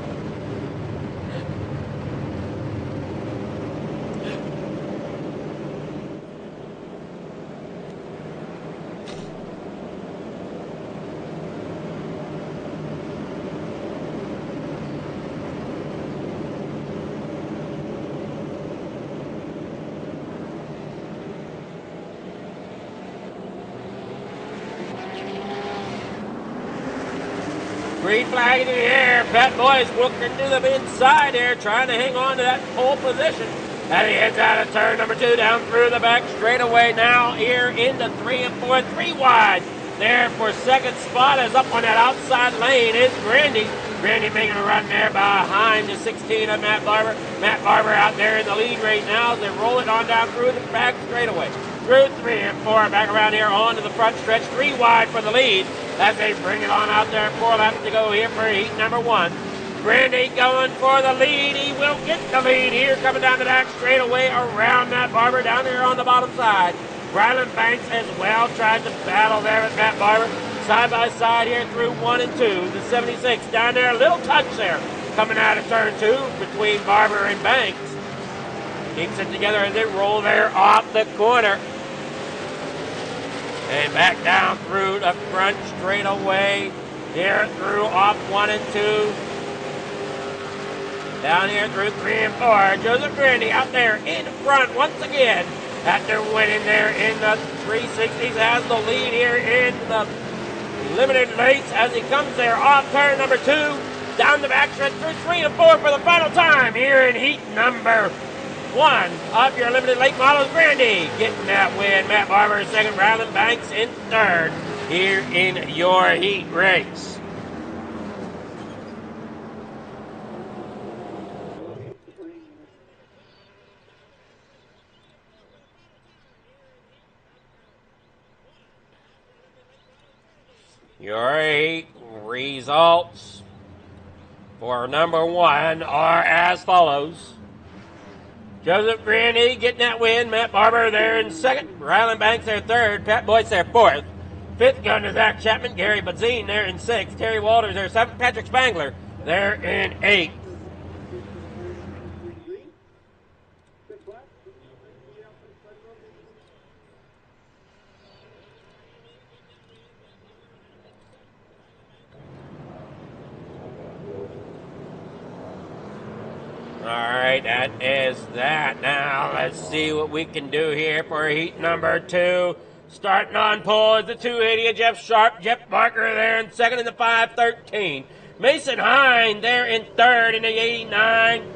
Speaker 3: Green flag in the air. Fat Boy's looking to the inside there, trying to hang on to that pole position. And he heads out of turn number 2, down through the back straightaway now here into 3 and 4, 3 wide. There for second spot is up on that outside lane is Grandy. Grandy making a run there behind the 16 of Matt Barber. Matt Barber out there in the lead right now as they roll it on down through the back straightaway. Through 3 and 4, back around here onto the front stretch, 3 wide for the lead as they bring it on out there. 4 laps to go here for heat number 1. Grandy going for the lead. He will get the lead here, coming down the back straightaway around Matt Barber down there on the bottom side. Ryland Banks as well tried to battle there with Matt Barber. Side by side here through 1 and 2. The 76 down there, a little touch there coming out of turn 2 between Barber and Banks. Keeps it together as they roll there off the corner. And back down through the front straightaway. Here through off 1 and 2. Down here through 3 and 4. Joseph Grandy out there in front once again. After winning there in the 360s, has the lead here in the limited race as he comes there off turn number 2. Down the backstretch through 3 and 4 for the final time here in heat number 1 of your limited late models. Grandy getting that win. Matt Barber in second. Ryland Banks in third here in your heat race. Your heat results for number 1 are as follows. Joseph Grandy getting that win. Matt Barber there in second. Ryland Banks there third. Pat Boyce there fourth. Fifth going to Zach Chapman. Gary Bazine there in sixth. Terry Walters there seventh. Patrick Spangler there in eighth. All right, that is that. Now, let's see what we can do here for heat number 2. Starting on pole is the 280 of Jeff Sharp. Jeff Barker there in second in the 513. Mason Hine there in third in the 89.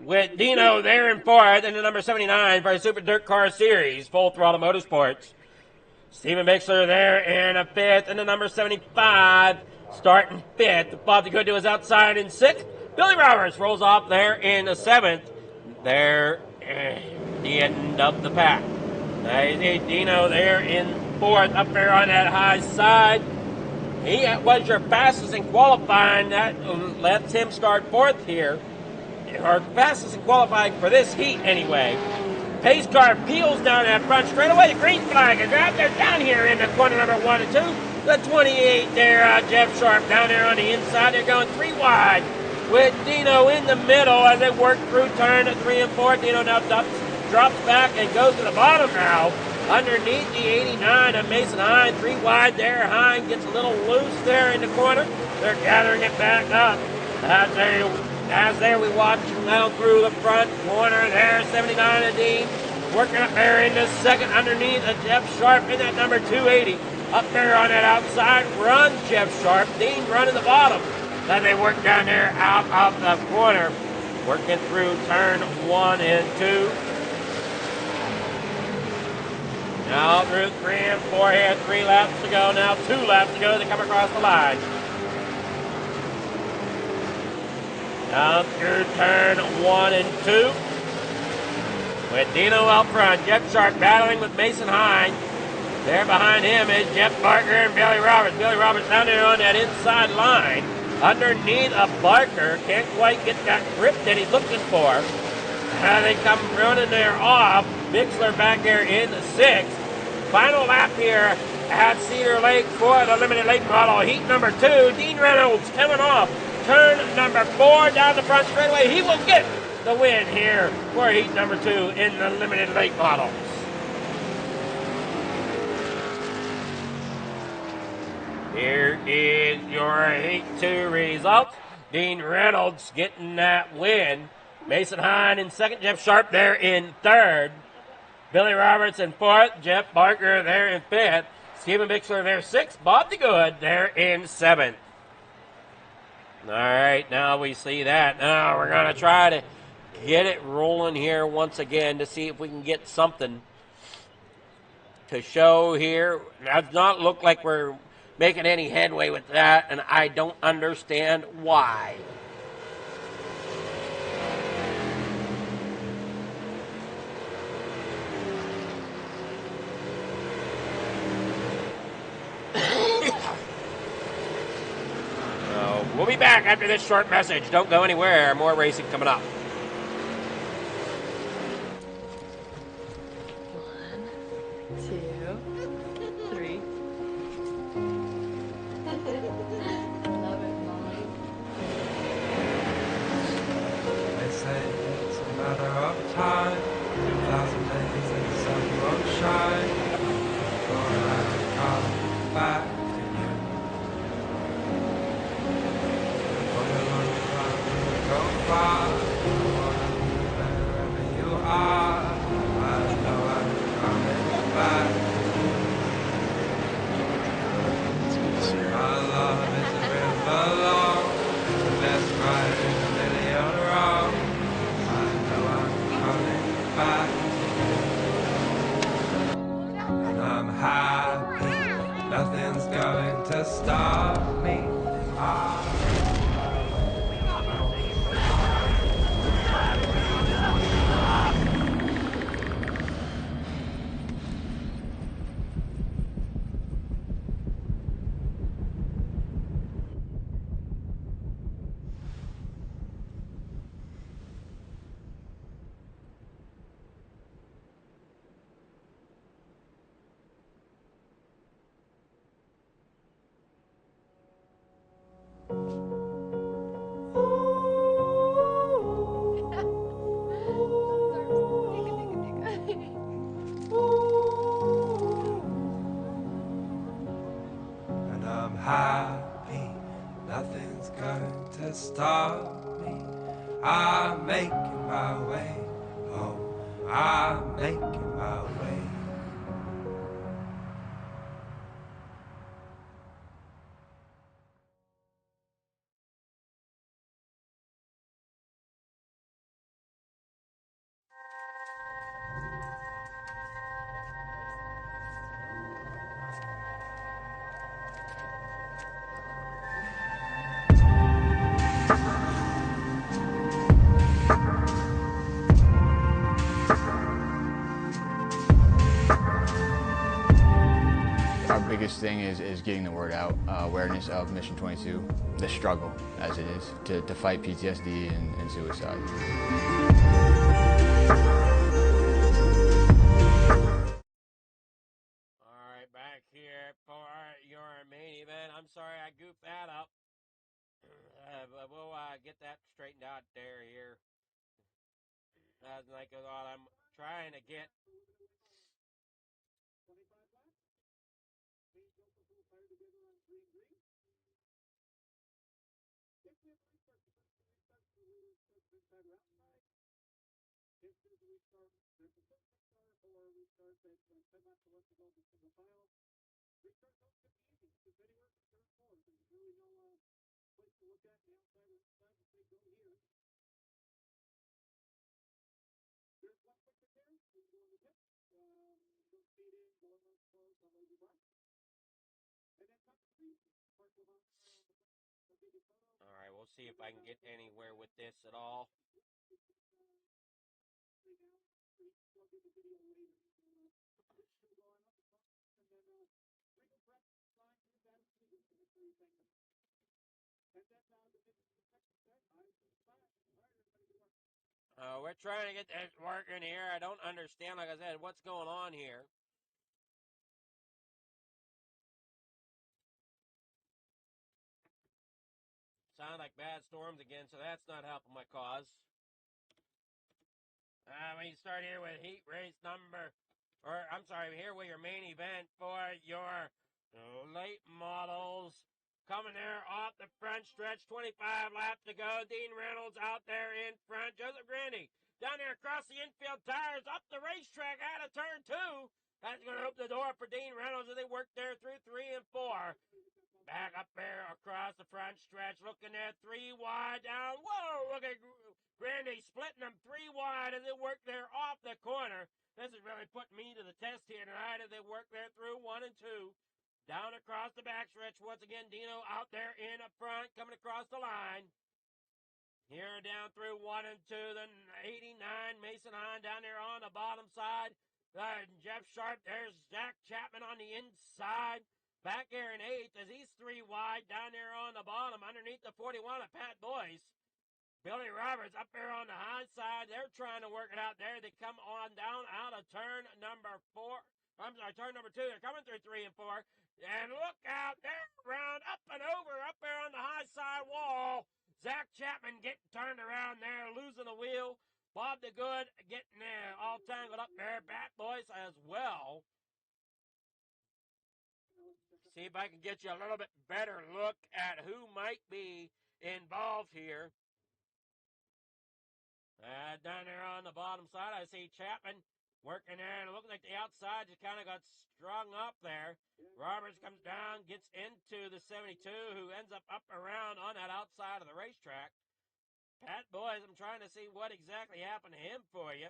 Speaker 3: With Dino there in fourth in the number 79 for the Super Dirt Car Series, Full Throttle Motorsports. Stephen Mixler there in a fifth in the number 75. Starting fifth. Bobby Good to his outside in sixth. Billy Roberts rolls off there in the seventh. There at the end of the pack. Dino there in fourth up there on that high side. He was your fastest in qualifying. That lets him start fourth here. Or fastest in qualifying for this heat anyway. Pace car peels down that front straightaway. The green flag is out there down here in the corner number 1 and 2. The 28 there, Jeff Sharp down there on the inside. They're going 3 wide with Dino in the middle as they work through turn 3 and 4. Dino now drops back and goes to the bottom now. Underneath the 89 of Mason Hine. 3 wide there. Hine gets a little loose there in the corner. They're gathering it back up. As there we watch down through the front corner there. 79 of Dean working up there in the second underneath of Jeff Sharp in that number 280. Up there on that outside runs Jeff Sharp. Dean running the bottom. Then they work down there out of the corner. Working through turn 1 and 2. Now through 3 and 4 here. 3 laps to go. Now 2 laps to go. They come across the line. Now through turn 1 and 2. With Dino out front. Jeff Sharp battling with Mason Hine. There behind him is Jeff Barker and Billy Roberts. Billy Roberts down there on that inside line. underneath of Barker. Can't quite get that grip that he's looking for. They come running there off. Bixler back there in the 6th. Final lap here at Cedar Lake for the Limited Lake Model. Heat number 2, Dean Reynolds coming off turn number 4 down the front straightaway. He will get the win here for heat number 2 in the Limited Lake Models. Here is your heat 2 results. Dean Reynolds getting that win. Mason Hine in 2nd, Jeff Sharp there in 3rd. Billy Roberts in 4th, Jeff Barker there in 5th. Stephen Bixler there 6th, Bob DeGood there in 7th. All right, now we see that. Now we're going to try to get it rolling here once again to see if we can get something to show here. Does not look like we're making any headway with that, and I don't understand why. We'll be back after this short message. Don't go anywhere. More racing coming up.
Speaker 9: 1, 2, 3. Love it, Molly.
Speaker 10: They say it's a matter of time. 1,000 days and the sun won't shine. Before I come back to you. For your long time will go far. I wanna be wherever you are. I know I'm coming back to you. My love is a river long. It's the best ride in a million wrong. I know I'm coming back to you. And I'm happy. Nothing's going to stop me. And I'm happy, nothing's going to stop me. I'm making my way home. I'm making my way.
Speaker 12: Our biggest thing is getting the word out, awareness of Mission 22, the struggle as it is, to fight PTSD and suicide.
Speaker 3: All right, back here for your main event. I'm sorry I goofed that up. But we'll get that straightened out here. That's like what I'm trying to get. All right, we'll see if I can get anywhere with this at all. We're trying to get that working here. I don't understand, like I said, what's going on here. Sound like bad storms again, so that's not helping my cause. We start here with heat race here with your main event for your late models. Coming there off the front stretch, 25 laps to go. Dean Reynolds out there in front. Joseph Grandy down there across the infield tires, up the racetrack out of turn 2. That's going to open the door for Dean Reynolds as they work there through 3 and 4. Back up there across the front stretch, looking at 3 wide down. Whoa, look at Grandy splitting them 3 wide as they work there off the corner. This is really putting me to the test here tonight as they work there through 1 and 2. Down across the backstretch, once again, Dino out there in up front, coming across the line. Here down through 1 and 2, then 89, Mason Hahn down there on the bottom side. Jeff Sharp, there's Zach Chapman on the inside. Back there in 8th as he's 3 wide down there on the bottom underneath the 41 of Pat Boyce. Billy Roberts up there on the high side. They're trying to work it out there. They come on down out of turn number 4. Turn number 2. They're coming through 3 and 4. And look out there, round up and over up there on the high side wall. Zach Chapman getting turned around there, losing the wheel. Bob the Good getting all tangled up there. Bat Boyce as well. See if I can get you a little bit better look at who might be involved here. Down there on the bottom side, I see Chapman working there, and looking like the outside just kind of got strung up there. Roberts comes down, gets into the 72, who ends up around on that outside of the racetrack. Pat Boyce, I'm trying to see what exactly happened to him for you.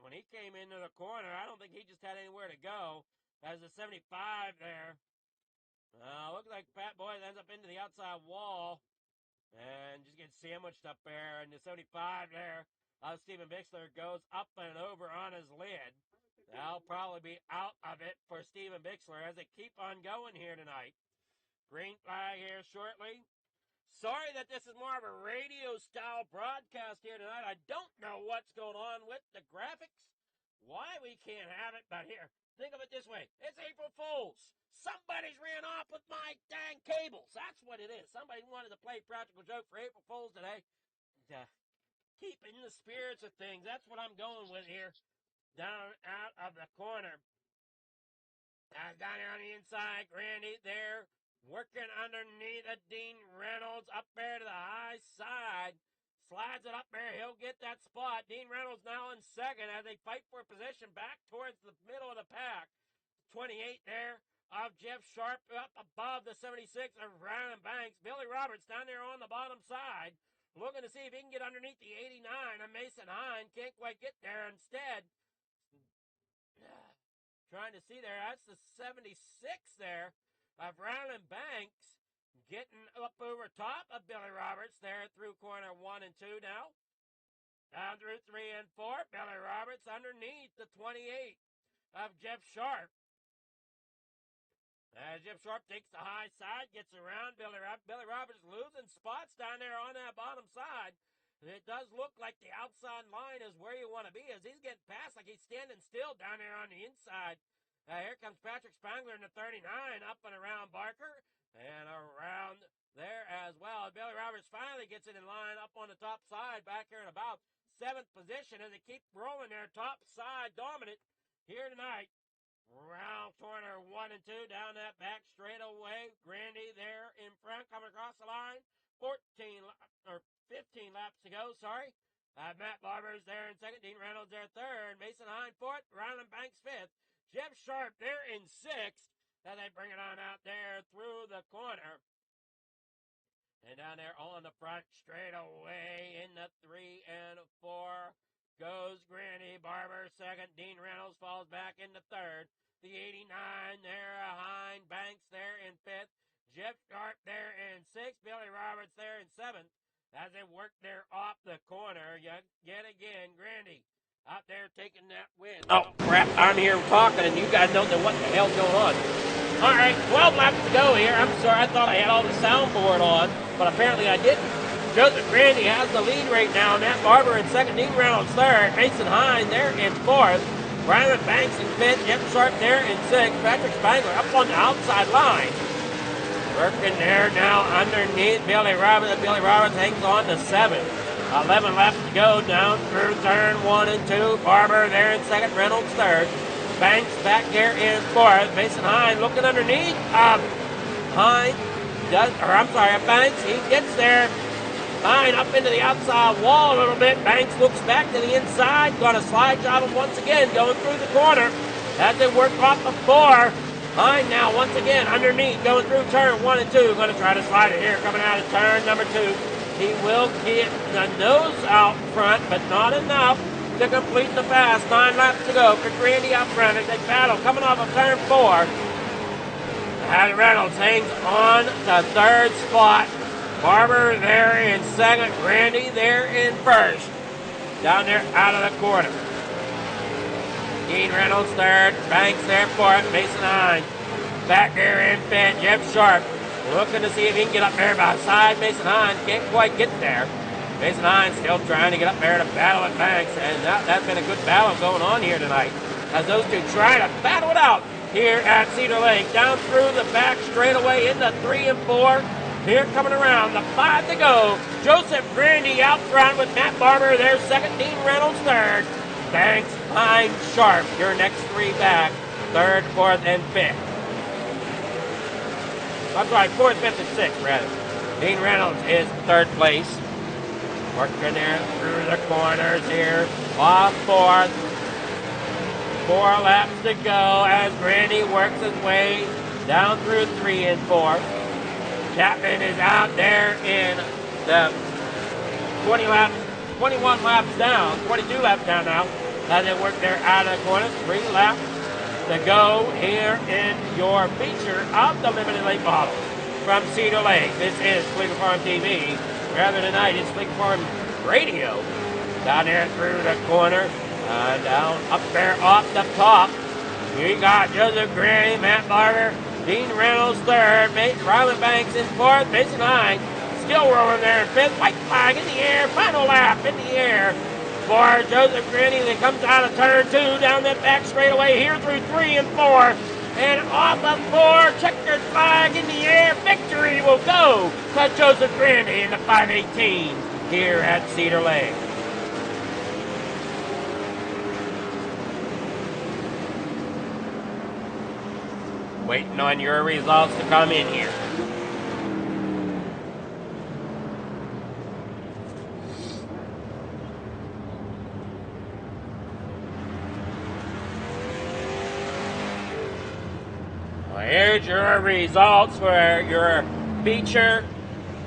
Speaker 3: When he came into the corner, I don't think he just had anywhere to go. That's a 75 there. Looks like Pat Boyce ends up into the outside wall and just gets sandwiched up there. And the 75 there, Stephen Bixler goes up and over on his lid. That'll probably be out of it for Stephen Bixler as they keep on going here tonight. Green flag here shortly. Sorry that this is more of a radio-style broadcast here tonight. I don't know what's going on with the graphics, why we can't have it, but here. Think of it this way. It's April Fool's. Somebody's ran off with my dang cables. That's what it is. Somebody wanted to play practical joke for April Fool's today. Keeping the spirits of things. That's what I'm going with here. Down out of the corner. Down here on the inside. Grandy there. Working underneath a Dean Reynolds up there to the high side. Slides it up there. He'll get that spot. Dean Reynolds now in second as they fight for position back towards the middle of the pack. 28 there of Jeff Sharp up above the 76 of Ryan Banks. Billy Roberts down there on the bottom side. Looking to see if he can get underneath the 89 of Mason Hahn. Can't quite get there. Instead, trying to see there. That's the 76 there of Ryan Banks. Getting up over top of Billy Roberts there through corner 1 and 2 now. Down through 3 and 4. Billy Roberts underneath the 28 of Jeff Sharp. Jeff Sharp takes the high side, gets around Billy Roberts losing spots down there on that bottom side. And it does look like the outside line is where you want to be as he's getting past like he's standing still down there on the inside. Here comes Patrick Spangler in the 39 up and around Barker. And around there as well. Billy Roberts finally gets it in line up on the top side back here in about 7th position as they keep rolling their top side dominant here tonight. Round corner 1 and 2 down that back straightaway. Grandy there in front coming across the line. 15 laps to go, sorry. Matt Barber's there in second. Dean Reynolds there third. Mason Hahn fourth. Ryland Banks fifth. Jeff Sharp there in sixth. Now they bring it on out there through the corner. And down there on the front straight away in the 3 and 4 goes Grandy Barber second. Dean Reynolds falls back into third. The 89 there, Hine Banks there in fifth. Jeff Sharp there in sixth. Billy Roberts there in seventh. As they work there off the corner, yet again, Grandy out there taking that win. Oh, crap, I'm here talking and you guys don't know what the hell's going on. All right, 12 laps to go here. I'm sorry, I thought I had all the soundboard on, but apparently I didn't. Joseph Grandy has the lead right now. Matt Barber in second, Dean Reynolds third, Mason Hine there in fourth, Brian Banks in fifth, Jeff Sharp there in sixth, Patrick Spangler up on the outside line. Working there now underneath Billy Roberts. Billy Roberts hangs on to seventh. 11 laps to go down through turn 1 and 2. Barber there in second, Reynolds third. Banks back there in fourth. Mason Hine looking underneath. Banks, he gets there. Hine up into the outside wall a little bit. Banks looks back to the inside. Got a slide job him once again going through the corner. As they work off the four. Hine now once again underneath going through turn 1 and 2. Going to try to slide it here coming out of turn number 2. He will get the nose out front, but not enough to complete the pass. 9 laps to go. Grandy up front as they battle coming off of turn 4. And Reynolds hangs on to third spot. Barber there in second. Grandy there in first. Down there out of the corner. Dean Reynolds third. Banks there fourth. Mason Hine back there in fifth. Jeff Sharp looking to see if he can get up there beside Mason Hine. Can't quite get there. Mason Hine still trying to get up there to battle at Banks. And that's been a good battle going on here tonight. As those two try to battle it out here at Cedar Lake. Down through the back straightaway into 3 and 4. Here coming around, the 5 to go. Joseph Grandy out front with Matt Barber there second. Dean Reynolds third. Banks, Hine, Sharp. Your next 3 back. Third, fourth, and fifth. I'm sorry, 4th, 5th, and 6th, rather. Dean Reynolds is third place. Working there through the corners here. Off fourth. 4 laps to go as Grandy works his way down through 3 and 4. Chapman is out there in the 21 laps down, 22 laps down now. As they work there out of the corner. 3 laps to go here in your feature of the limited late models from Cedar Lake. This is Fleeger Farm TV. Rather tonight, it's Fleeger Farm Radio. Down there through the corner, down up there off the top. You got Joseph Grandy, Matt Barber, Dean Reynolds third, Ryland Banks in fourth, Mason Hine still rolling there in fifth. White flag in the air, final lap in the air for Joseph Grandy that comes out of turn 2 down that back straightaway here through 3 and 4. And off of 4, checkered flag in the air. Victory will go to Joseph Grandy in the 518 here at Cedar Lake. Waiting on your results to come in here. Here's your results for your feature.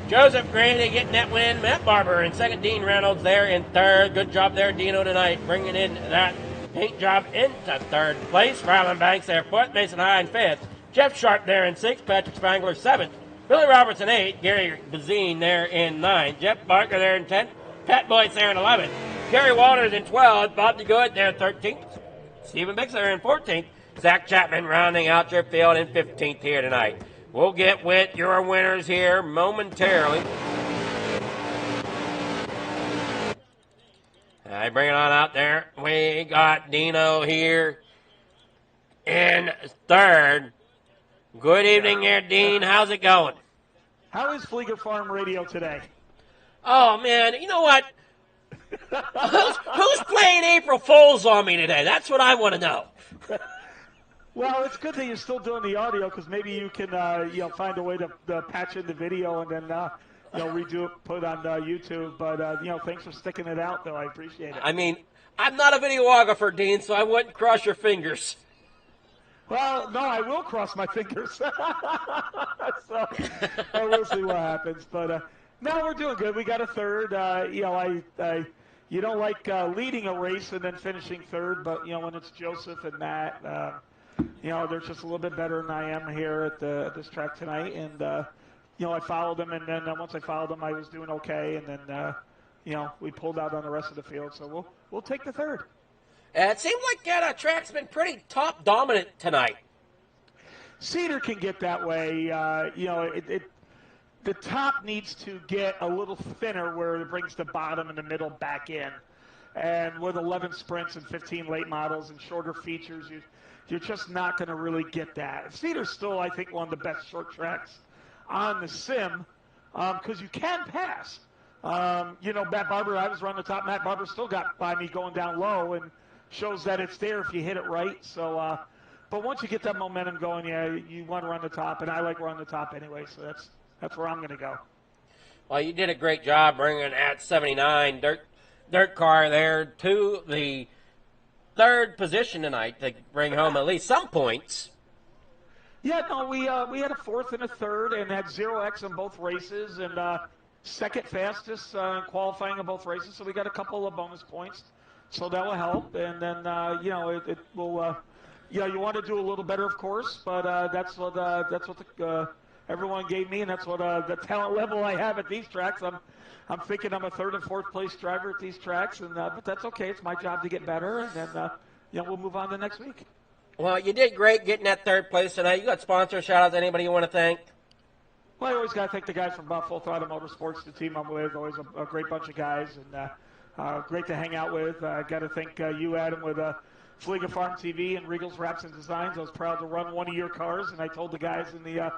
Speaker 3: Joseph Grandy getting that win. Matt Barber in second. Dean Reynolds there in third. Good job there, Dino, tonight, bringing in that paint job into third place. Ryland Banks there fourth. Mason Hine fifth. Jeff Sharp there in sixth. Patrick Spangler seventh. Billy Roberts in eighth. Gary Bazine there in ninth. Jeff Barker there in 10th. Pat Boyce there in 11th. Kerry Walters in 12th. Bob DeGood there 13th. Stephen Bixler in 14th. Zach Chapman rounding out your field in 15th here tonight. We'll get with your winners here momentarily. I bring it on out there. We got Dino here in third. Good evening there, Dean. How's it going?
Speaker 13: How is Fleeger Farm Radio today?
Speaker 3: Oh, man, you know what? Who's playing April Fools on me today? That's what I want to know.
Speaker 13: Well, it's good that you're still doing the audio because maybe you can, find a way to patch in the video and then, redo it, put it on YouTube. But, thanks for sticking it out, though. I appreciate it.
Speaker 3: I mean, I'm not a videographer, Dean, so I wouldn't cross your fingers.
Speaker 13: Well, no, I will cross my fingers. So we'll see what happens. But, no, we're doing good. We got a third. You don't like leading a race and then finishing third, but, when it's Joseph and Matt, they're just a little bit better than I am here at this track tonight. And, I followed them, and then once I followed them, I was doing okay. And then, we pulled out on the rest of the field. So we'll take the third.
Speaker 3: It seems like that track's been pretty top dominant tonight.
Speaker 13: Cedar can get that way. The top needs to get a little thinner where it brings the bottom and the middle back in. And with 11 sprints and 15 late models and shorter features, you're just not going to really get that. Cedar's still, I think, one of the best short tracks on the sim because you can pass. Matt Barber, I was running the top. Matt Barber still got by me going down low and shows that it's there if you hit it right. So, but once you get that momentum going, yeah, you want to run the top, and I like running the top anyway, so that's where I'm going to go.
Speaker 3: Well, you did a great job bringing at 79 dirt car there to the third position tonight to bring home at least some points.
Speaker 13: Yeah, no, we had a fourth and a third and had 0x in both races and second fastest in qualifying in both races. So we got a couple of bonus points, so that will help. And then it will. You want to do a little better, of course, but that's what everyone gave me, and that's what the talent level I have at these tracks. I'm thinking I'm a third and fourth place driver at these tracks, and but that's okay. It's my job to get better, and then we'll move on to next week.
Speaker 3: Well, you did great getting that third place tonight. You got sponsor shout-outs. Anybody you want to thank?
Speaker 13: Well, I always got to thank the guys from Full Throttle Motorsports, the team I'm with. Always a great bunch of guys, and great to hang out with. Got to thank you, Adam, with Fliga Farm TV and Regal's Wraps and Designs. I was proud to run one of your cars, and I told the guys in the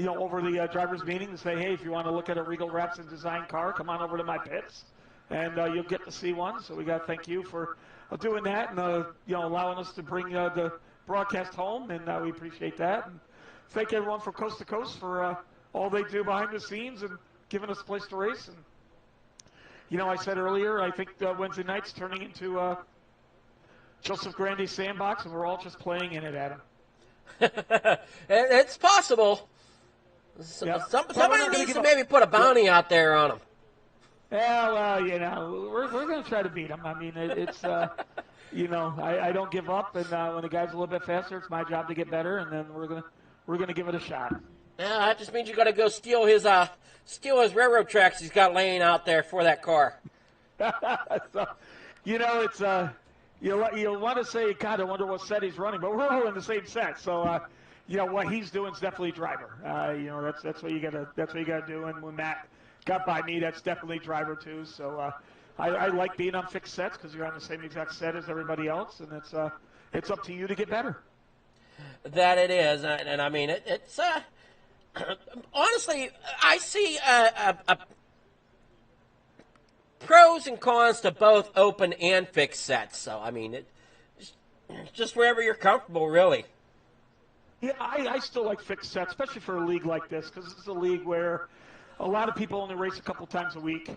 Speaker 13: over the drivers' meeting to say, hey, if you want to look at a Regal Wraps and Design car, come on over to my pits, and you'll get to see one. So we got to thank you for doing that and allowing us to bring the broadcast home, and we appreciate that. And thank everyone from Coast to Coast for all they do behind the scenes and giving us a place to race. And I said earlier, I think Wednesday night's turning into Joseph Grande's sandbox, and we're all just playing in it, Adam.
Speaker 3: It's possible.
Speaker 13: Yep.
Speaker 3: Somebody needs to maybe put a bounty out there on them.
Speaker 13: Yeah, well, we're going to try to beat them. I mean, it's I don't give up, and when the guy's a little bit faster, it's my job to get better, and then we're gonna give it a shot.
Speaker 3: Yeah, that just means you got to go steal his railroad tracks he's got laying out there for that car.
Speaker 13: So, it's you'll want to say, God, I wonder what set he's running, but we're all in the same set, so what he's doing is definitely driver. That's what you gotta do, and when Matt got by me, that's definitely driver too. So I like being on fixed sets because you're on the same exact set as everybody else, and it's up to you to get better.
Speaker 3: That it is, and I mean it's honestly, I see a pros and cons to both open and fixed sets. So I mean, just wherever you're comfortable, really.
Speaker 13: Yeah, I still like fixed sets, especially for a league like this, because it's a league where a lot of people only race a couple times a week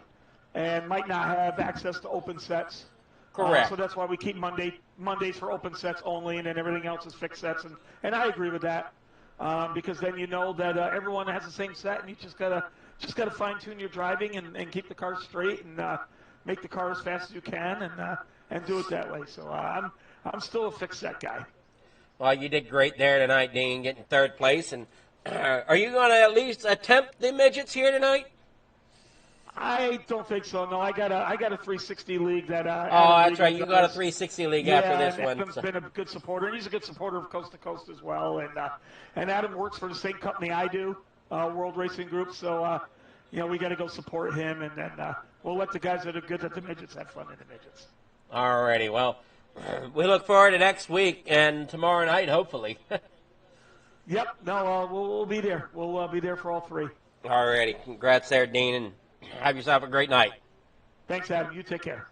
Speaker 13: and might not have access to open sets.
Speaker 3: Correct.
Speaker 13: So that's why we keep Mondays for open sets only, and then everything else is fixed sets. And I agree with that because then you know that everyone has the same set, and you just gotta fine tune your driving and keep the car straight and make the car as fast as you can and do it that way. So I'm still a fixed set guy.
Speaker 3: Well, you did great there tonight, Dean, getting third place. And are you going to at least attempt the midgets here tonight?
Speaker 13: I don't think so. No, I got a 360 league that.
Speaker 3: That's right. You got a 360 league after this one.
Speaker 13: Adam's been a good supporter, and he's a good supporter of Coast to Coast as well. And Adam works for the same company I do, World Racing Group. So we got to go support him, and then we'll let the guys that are good at the midgets have fun in the midgets.
Speaker 3: Alrighty. Well, we look forward to next week and tomorrow night, hopefully.
Speaker 13: Yep. No, we'll be there. We'll be there for all three.
Speaker 3: Alrighty. Congrats there, Dean, and have yourself a great night.
Speaker 13: Thanks, Adam. You take care.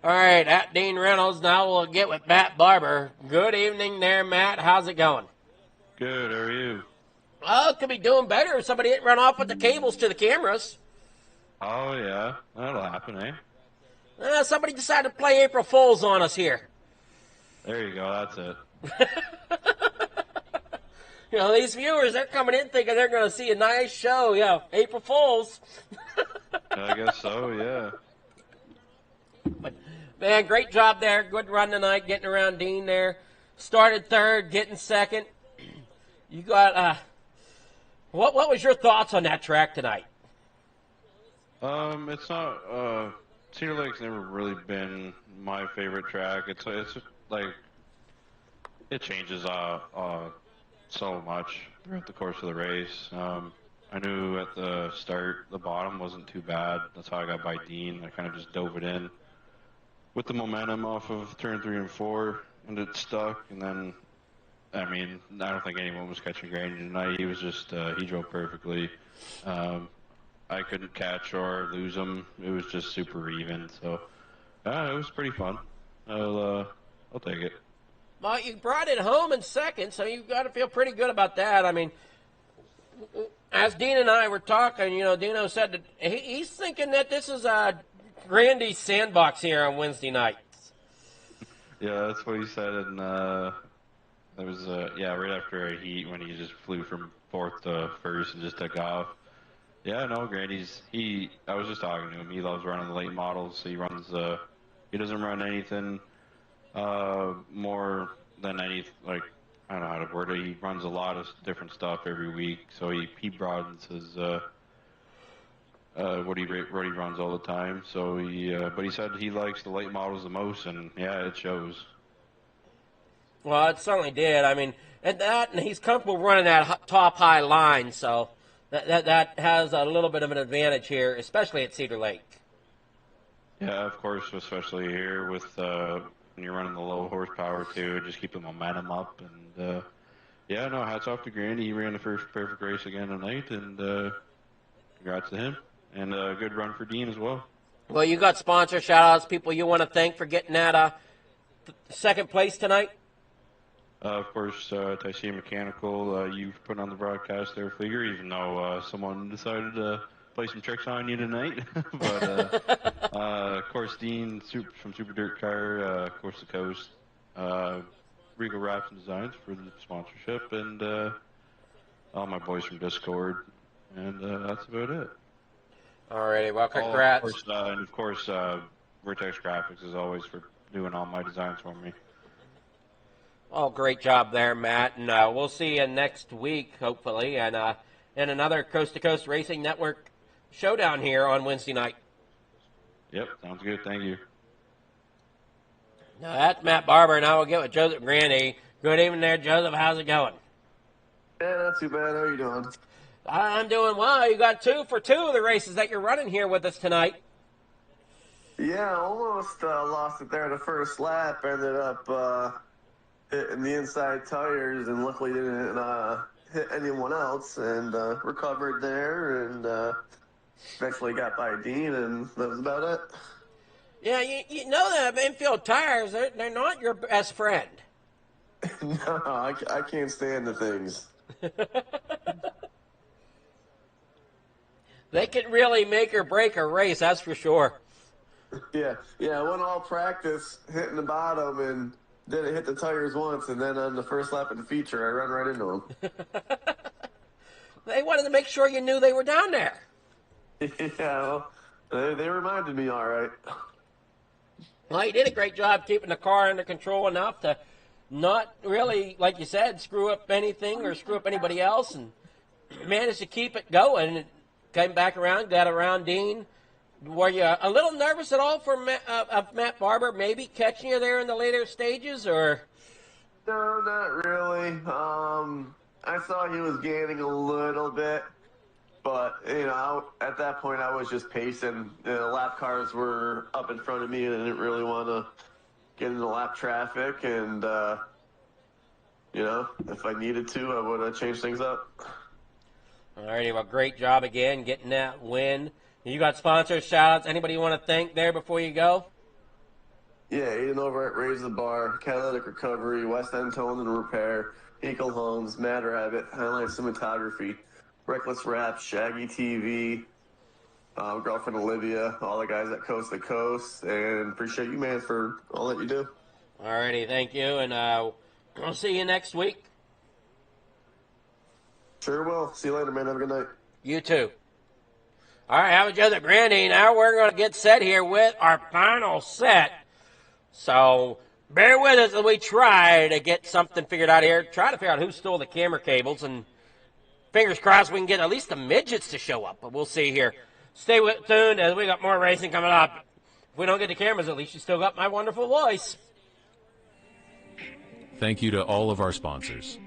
Speaker 3: All right, at Dean Reynolds. Now we'll get with Matt Barber. Good evening there, Matt. How's it going?
Speaker 14: Good. How are you?
Speaker 3: Oh, it could be doing better if somebody didn't run off with the cables to the cameras.
Speaker 14: Oh, yeah. That'll happen, eh?
Speaker 3: Somebody decided to play April Fools on us here.
Speaker 14: There you go. That's it.
Speaker 3: These viewers, they're coming in thinking they're going to see a nice show. Yeah, April Fools.
Speaker 14: I guess so, yeah.
Speaker 3: But, man, great job there. Good run tonight, getting around Dean there. Started third, getting second. You got, what was your thoughts on that track tonight?
Speaker 14: It's not, Cedar Lake's never really been my favorite track. It's like, it changes so much throughout the course of the race. I knew at the start the bottom wasn't too bad. That's how I got by Dean. I kind of just dove it in with the momentum off of turn 3 and 4, and it stuck. And then, I mean, I don't think anyone was catching Grandy tonight. He was just he drove perfectly. I couldn't catch or lose him. It was just super even. So it was pretty fun. I'll take it.
Speaker 3: Well, you brought it home in second, so you've got to feel pretty good about that. I mean, as Dean and I were talking, Dino said that he's thinking that this is a Grandy's sandbox here on Wednesday night.
Speaker 14: Yeah, that's what he said, and it was right after a heat when he just flew from 4th to 1st and just took off. Yeah, no, Grandy's I was just talking to him. He loves running the late models. So he runs he doesn't run anything more than I don't know how to word it. He runs a lot of different stuff every week, so he broadens his what he runs all the time. So but he said he likes the late models the most, and yeah, it shows.
Speaker 3: Well, it certainly did. I mean, and he's comfortable running that top high line, so that has a little bit of an advantage here, especially at Cedar Lake.
Speaker 14: Yeah, of course, especially here with when you're running the low horsepower too, just keep the momentum up. And yeah, no, hats off to Grandy. He ran the first perfect race again tonight, and congrats to him. And a good run for Dean as well.
Speaker 3: Well, you got sponsor shout-outs, people you want to thank for getting that second place tonight?
Speaker 14: Of course, Tycia Mechanical, you've put on the broadcast there, Fleeger, even though someone decided to play some tricks on you tonight. But, of course, Dean from Super Dirt Car, Coast2Coast, Regal Wraps and Designs for the sponsorship, and all my boys from Discord, and that's about it.
Speaker 3: Alrighty, well, congrats.
Speaker 14: Of course, Vertex Graphics, as always, for doing all my designs for me.
Speaker 3: Oh, great job there, Matt. And we'll see you next week, hopefully, and in another Coast2Coast Racing Network showdown here on Wednesday night.
Speaker 14: Yep, sounds good. Thank you.
Speaker 3: Now, that's Matt Barber. Now we'll get with Joseph Grandy. Good evening there, Joseph. How's it going?
Speaker 8: Yeah, not too bad. How are you doing?
Speaker 3: I'm doing well. You got 2 for 2 of the races that you're running here with us tonight.
Speaker 8: Yeah, almost lost it there the first lap. Ended up hitting the inside tires, and luckily didn't hit anyone else, and recovered there, and eventually got by Dean, and that was about it.
Speaker 3: Yeah, you know that infield tires, they're not your best friend.
Speaker 8: No, I can't stand the things.
Speaker 3: They can really make or break a race, that's for sure.
Speaker 8: Yeah, I went all practice hitting the bottom, and didn't hit the tires once, and then on the first lap of the feature, I ran right into them.
Speaker 3: They wanted to make sure you knew they were down there.
Speaker 8: Yeah, well, they reminded me all right.
Speaker 3: Well, you did a great job keeping the car under control enough to not really, like you said, screw up anything or screw up anybody else, and managed to keep it going. And came back around, got around Dean. Were you a little nervous at all for Matt Barber maybe catching you there in the later stages, or?
Speaker 8: No, not really. I saw he was gaining a little bit, but, at that point I was just pacing. The lap cars were up in front of me, and I didn't really want to get into lap traffic, and, if I needed to, I would have changed things up.
Speaker 3: All righty, well, great job again getting that win. You got sponsors, shout-outs. Anybody you want to thank there before you go?
Speaker 8: Yeah, Aiden over at Raise the Bar, Catalytic Recovery, West End Towing and Repair, Hinkle Homes, Mad Rabbit, Highline Cinematography, Reckless Rap, Shaggy TV, girlfriend Olivia, all the guys at Coast2Coast, and appreciate you, man, for all that you do.
Speaker 3: All righty, thank you, and we'll see you next week.
Speaker 8: Sure will. See you later, man. Have a good night.
Speaker 3: You too. All right, have a Joseph Grandy. Now we're going to get set here with our final set. So bear with us as we try to get something figured out here. Try to figure out who stole the camera cables, and fingers crossed we can get at least the midgets to show up. But we'll see here. Stay tuned as we got more racing coming up. If we don't get the cameras, at least you still got my wonderful voice.
Speaker 5: Thank you to all of our sponsors.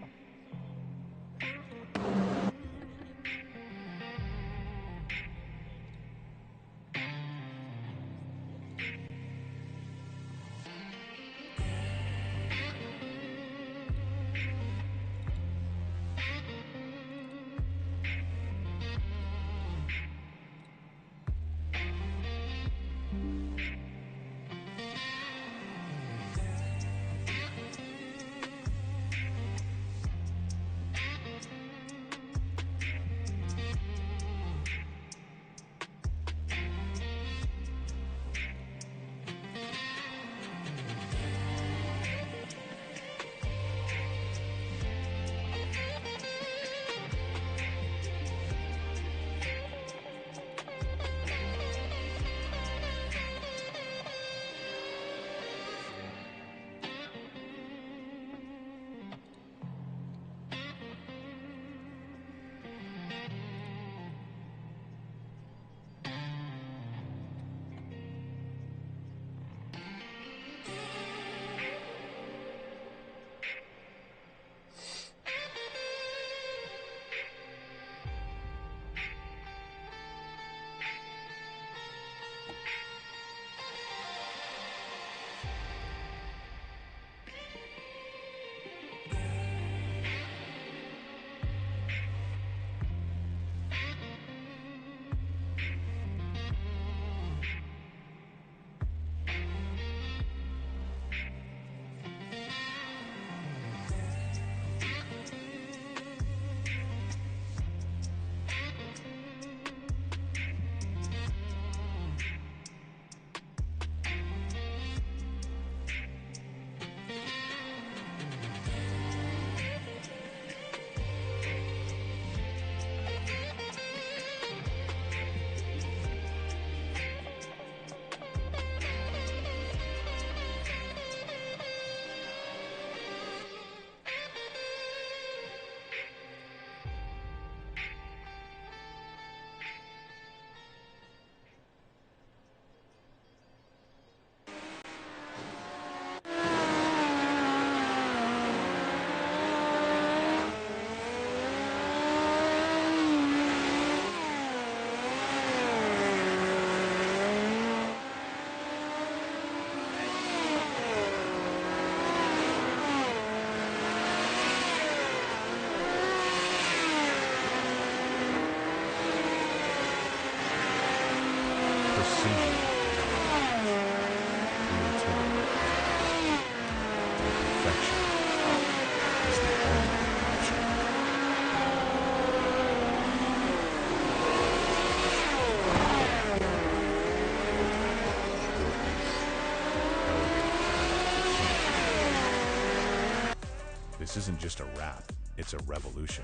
Speaker 5: This isn't just a wrap, it's a revolution.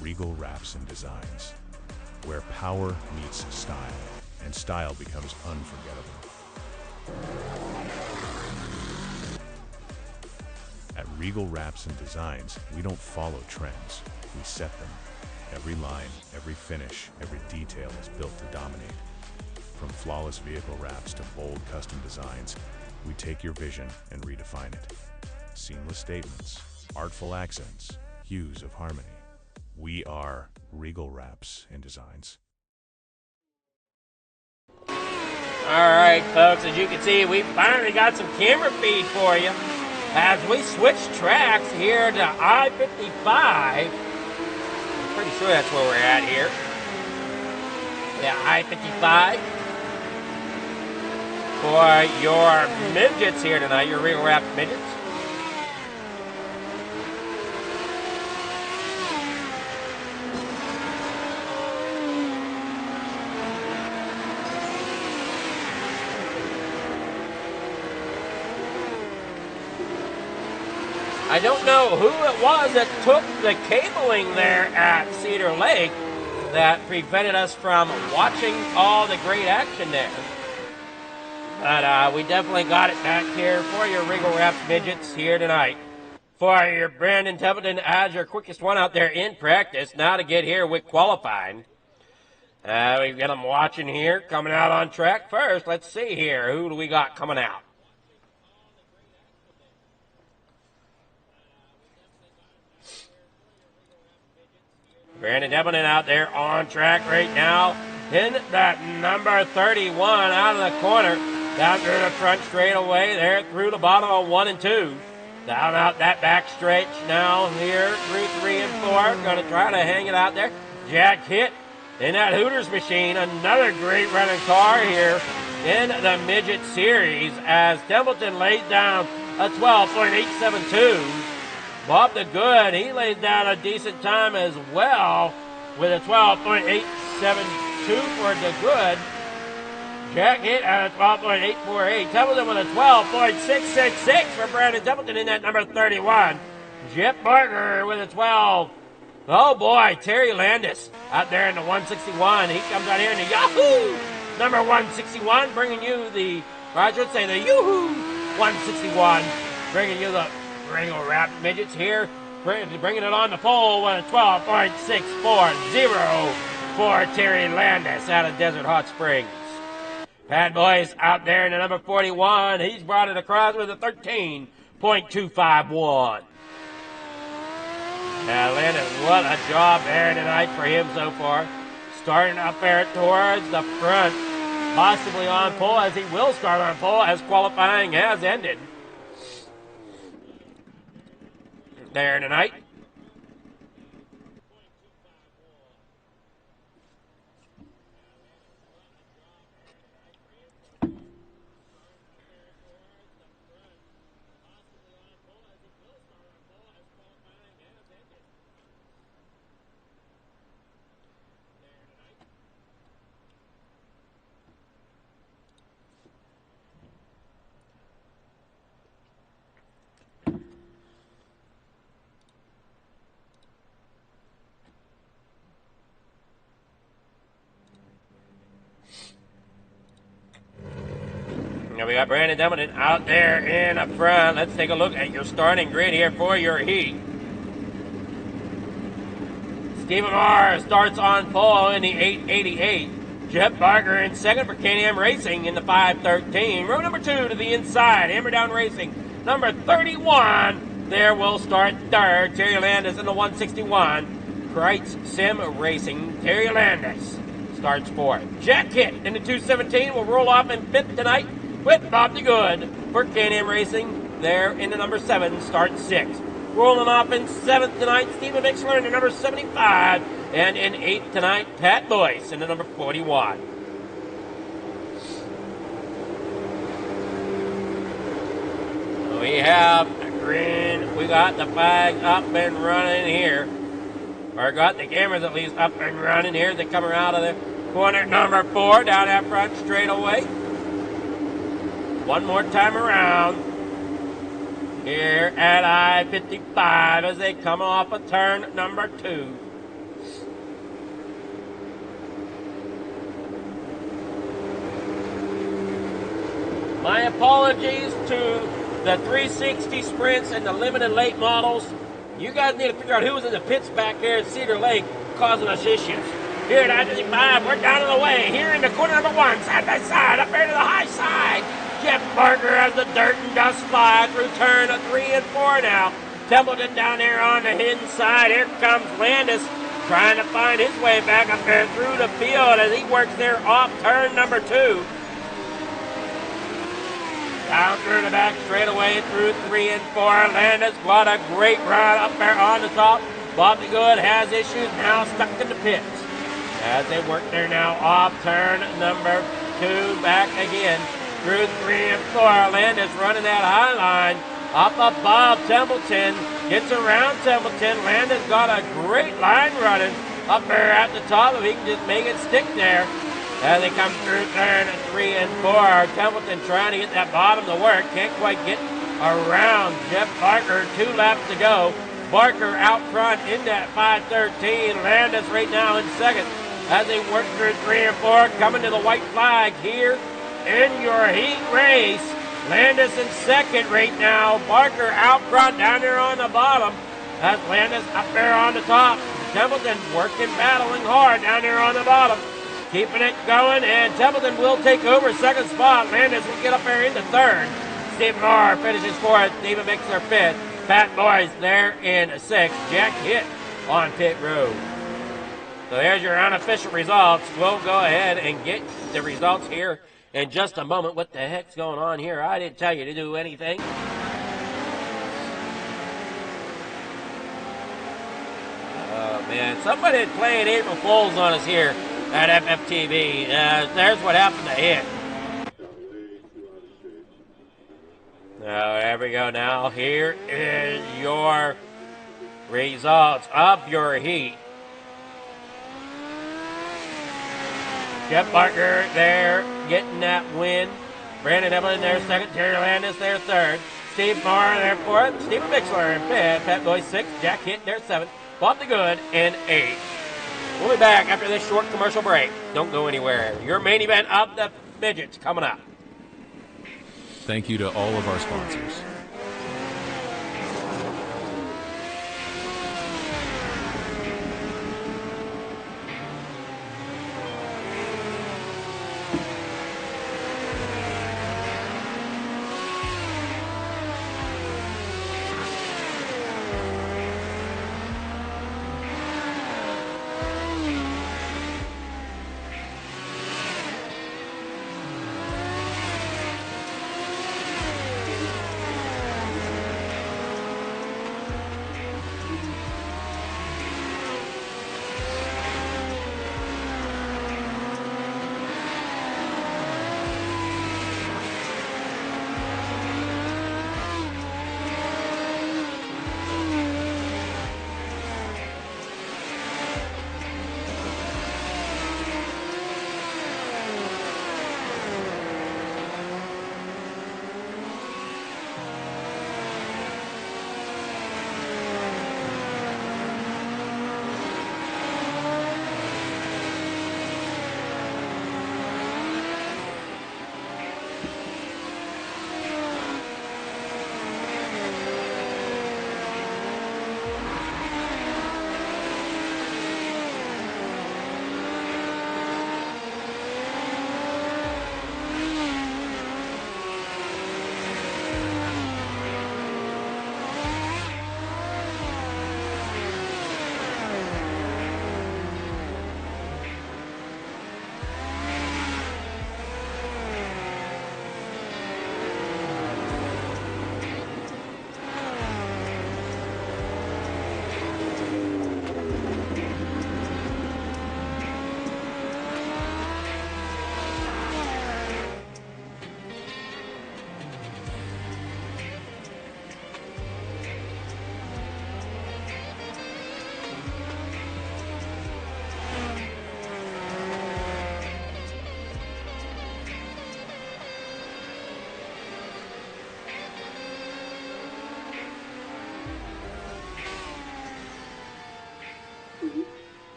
Speaker 5: Regal Wraps and Designs, where power meets style, and style becomes unforgettable. At Regal Wraps and Designs, we don't follow trends, we set them. Every line, every finish, every detail is built to dominate. From flawless vehicle wraps to bold custom designs, we take your vision and redefine it. Seamless statements, artful accents, hues of harmony. We are Regal Wraps and Designs.
Speaker 3: All right, folks, as you can see, we finally got some camera feed for you as we switch tracks here to I-55. I'm pretty sure that's where we're at here. Yeah, I-55 for your midgets here tonight, your Regal Wraps midgets. I don't know who it was that took the cabling there at Cedar Lake that prevented us from watching all the great action there. But we definitely got it back here for your Regal Wraps midgets here tonight. For your Brandon Templeton as your quickest one out there in practice. Now to get here with qualifying. We've got them watching here, coming out on track first. Let's see here. Who do we got coming out? Brandon Templeton out there on track right now in that number 31 out of the corner. Down through the front straightaway there through the bottom on 1 and 2. Down out that back stretch now here through 3 and 4. Going to try to hang it out there. Jack Hitt in that Hooters machine. Another great running car here in the Midget Series as Templeton lays down a 12.872. Bob the Good, he lays down a decent time as well with a 12.872 for the Good. Jack Hitt at a 12.848. Templeton with a 12.666 for Brandon Templeton in that number 31. Jeff Barker with a 12. Oh boy, Terry Landis out there in the 161. He comes out here in the Yahoo! Number 161, bringing you the, or I should say the Yoo-hoo 161, bringing you the Ringo Rap Midgets here, bringing it on the pole with a 12.640 for Terry Landis out of Desert Hot Springs. Bad Boys out there in the number 41. He's brought it across with a 13.251. Now, Landis, what a job there tonight for him so far. Starting up there towards the front, possibly on pole, as he will start on pole as qualifying has ended. There tonight. Now we got Brandon Templeton out there in the front. Let's take a look at your starting grid here for your heat. Stephen Marr starts on pole in the 888. Jeff Barker in second for Can-Am Racing in the 513. Row number 2 to the inside. Hammerdown Racing. Number 31. There will start third. Terry Landis in the 161. Kreitz Sim Racing. Terry Landis starts fourth. Jack Hitt in the 217 will roll off in fifth tonight with Bob the Good for Can-Am Racing. There in the number 7, starts 6. Rolling off in 7th tonight, Stephen Mixler in the number 75. And in 8th tonight, Pat Boyce in the number 41. We have green. We got the flag up and running here. Or got the cameras at least up and running here. They come out of the corner number 4 down that front straightaway. One more time around here at I-55 as they come off of turn number 2. My apologies to the 360 sprints and the limited late models. You guys need to figure out who was in the pits back here at Cedar Lake causing us issues. Here at I-55, we're down on the way. Here in the corner number 1, side by side, up there to the high side. Jeff Barker has the dirt and dust fly through turn 3 and 4 now. Templeton down there on the hidden side. Here comes Landis trying to find his way back up there through the field as he works there off turn number 2. Down through the back straightaway through 3 and 4. Landis, what a great run up there on the top. Bob the Good has issues now, stuck in the pits. As they work there now off turn number 2, back again through 3 and 4. Landis running that high line up above Templeton. Gets around Templeton. Landis got a great line running up there at the top. If he can just make it stick there. As they come through turn 3 and 4. Templeton trying to get that bottom to work. Can't quite get around Jeff Barker. 2 laps to go. Barker out front in that 513. Landis right now in second. As they work through 3 and 4. Coming to the white flag here in your heat race. Landis in second right now. Barker out front down there on the bottom. As Landis up there on the top. Templeton working, battling hard down there on the bottom. Keeping it going, and Templeton will take over second spot. Landis will get up there into third. Stephen Marr finishes fourth. Stephen Mixler fifth. Pat Boyce there in sixth. Jack Hitt on pit road. So there's your unofficial results. We'll go ahead and get the results here in just a moment. What the heck's going on here? I didn't tell you to do anything. Oh, man. Somebody playing April Fools on us here at FFTV. There's what happened to it. There we go now. Here is your results of your heat. Jeff Barker there getting that win. Brandon Evelyn there second. Terry Landis there third. Steve Marr there fourth. Stephen Bixler in fifth. Pat Boy sixth. Jack Hitt there seventh. Bob the Good in eighth. We'll be back after this short commercial break. Don't go anywhere. Your main event of the midgets coming up.
Speaker 5: Thank you to all of our sponsors.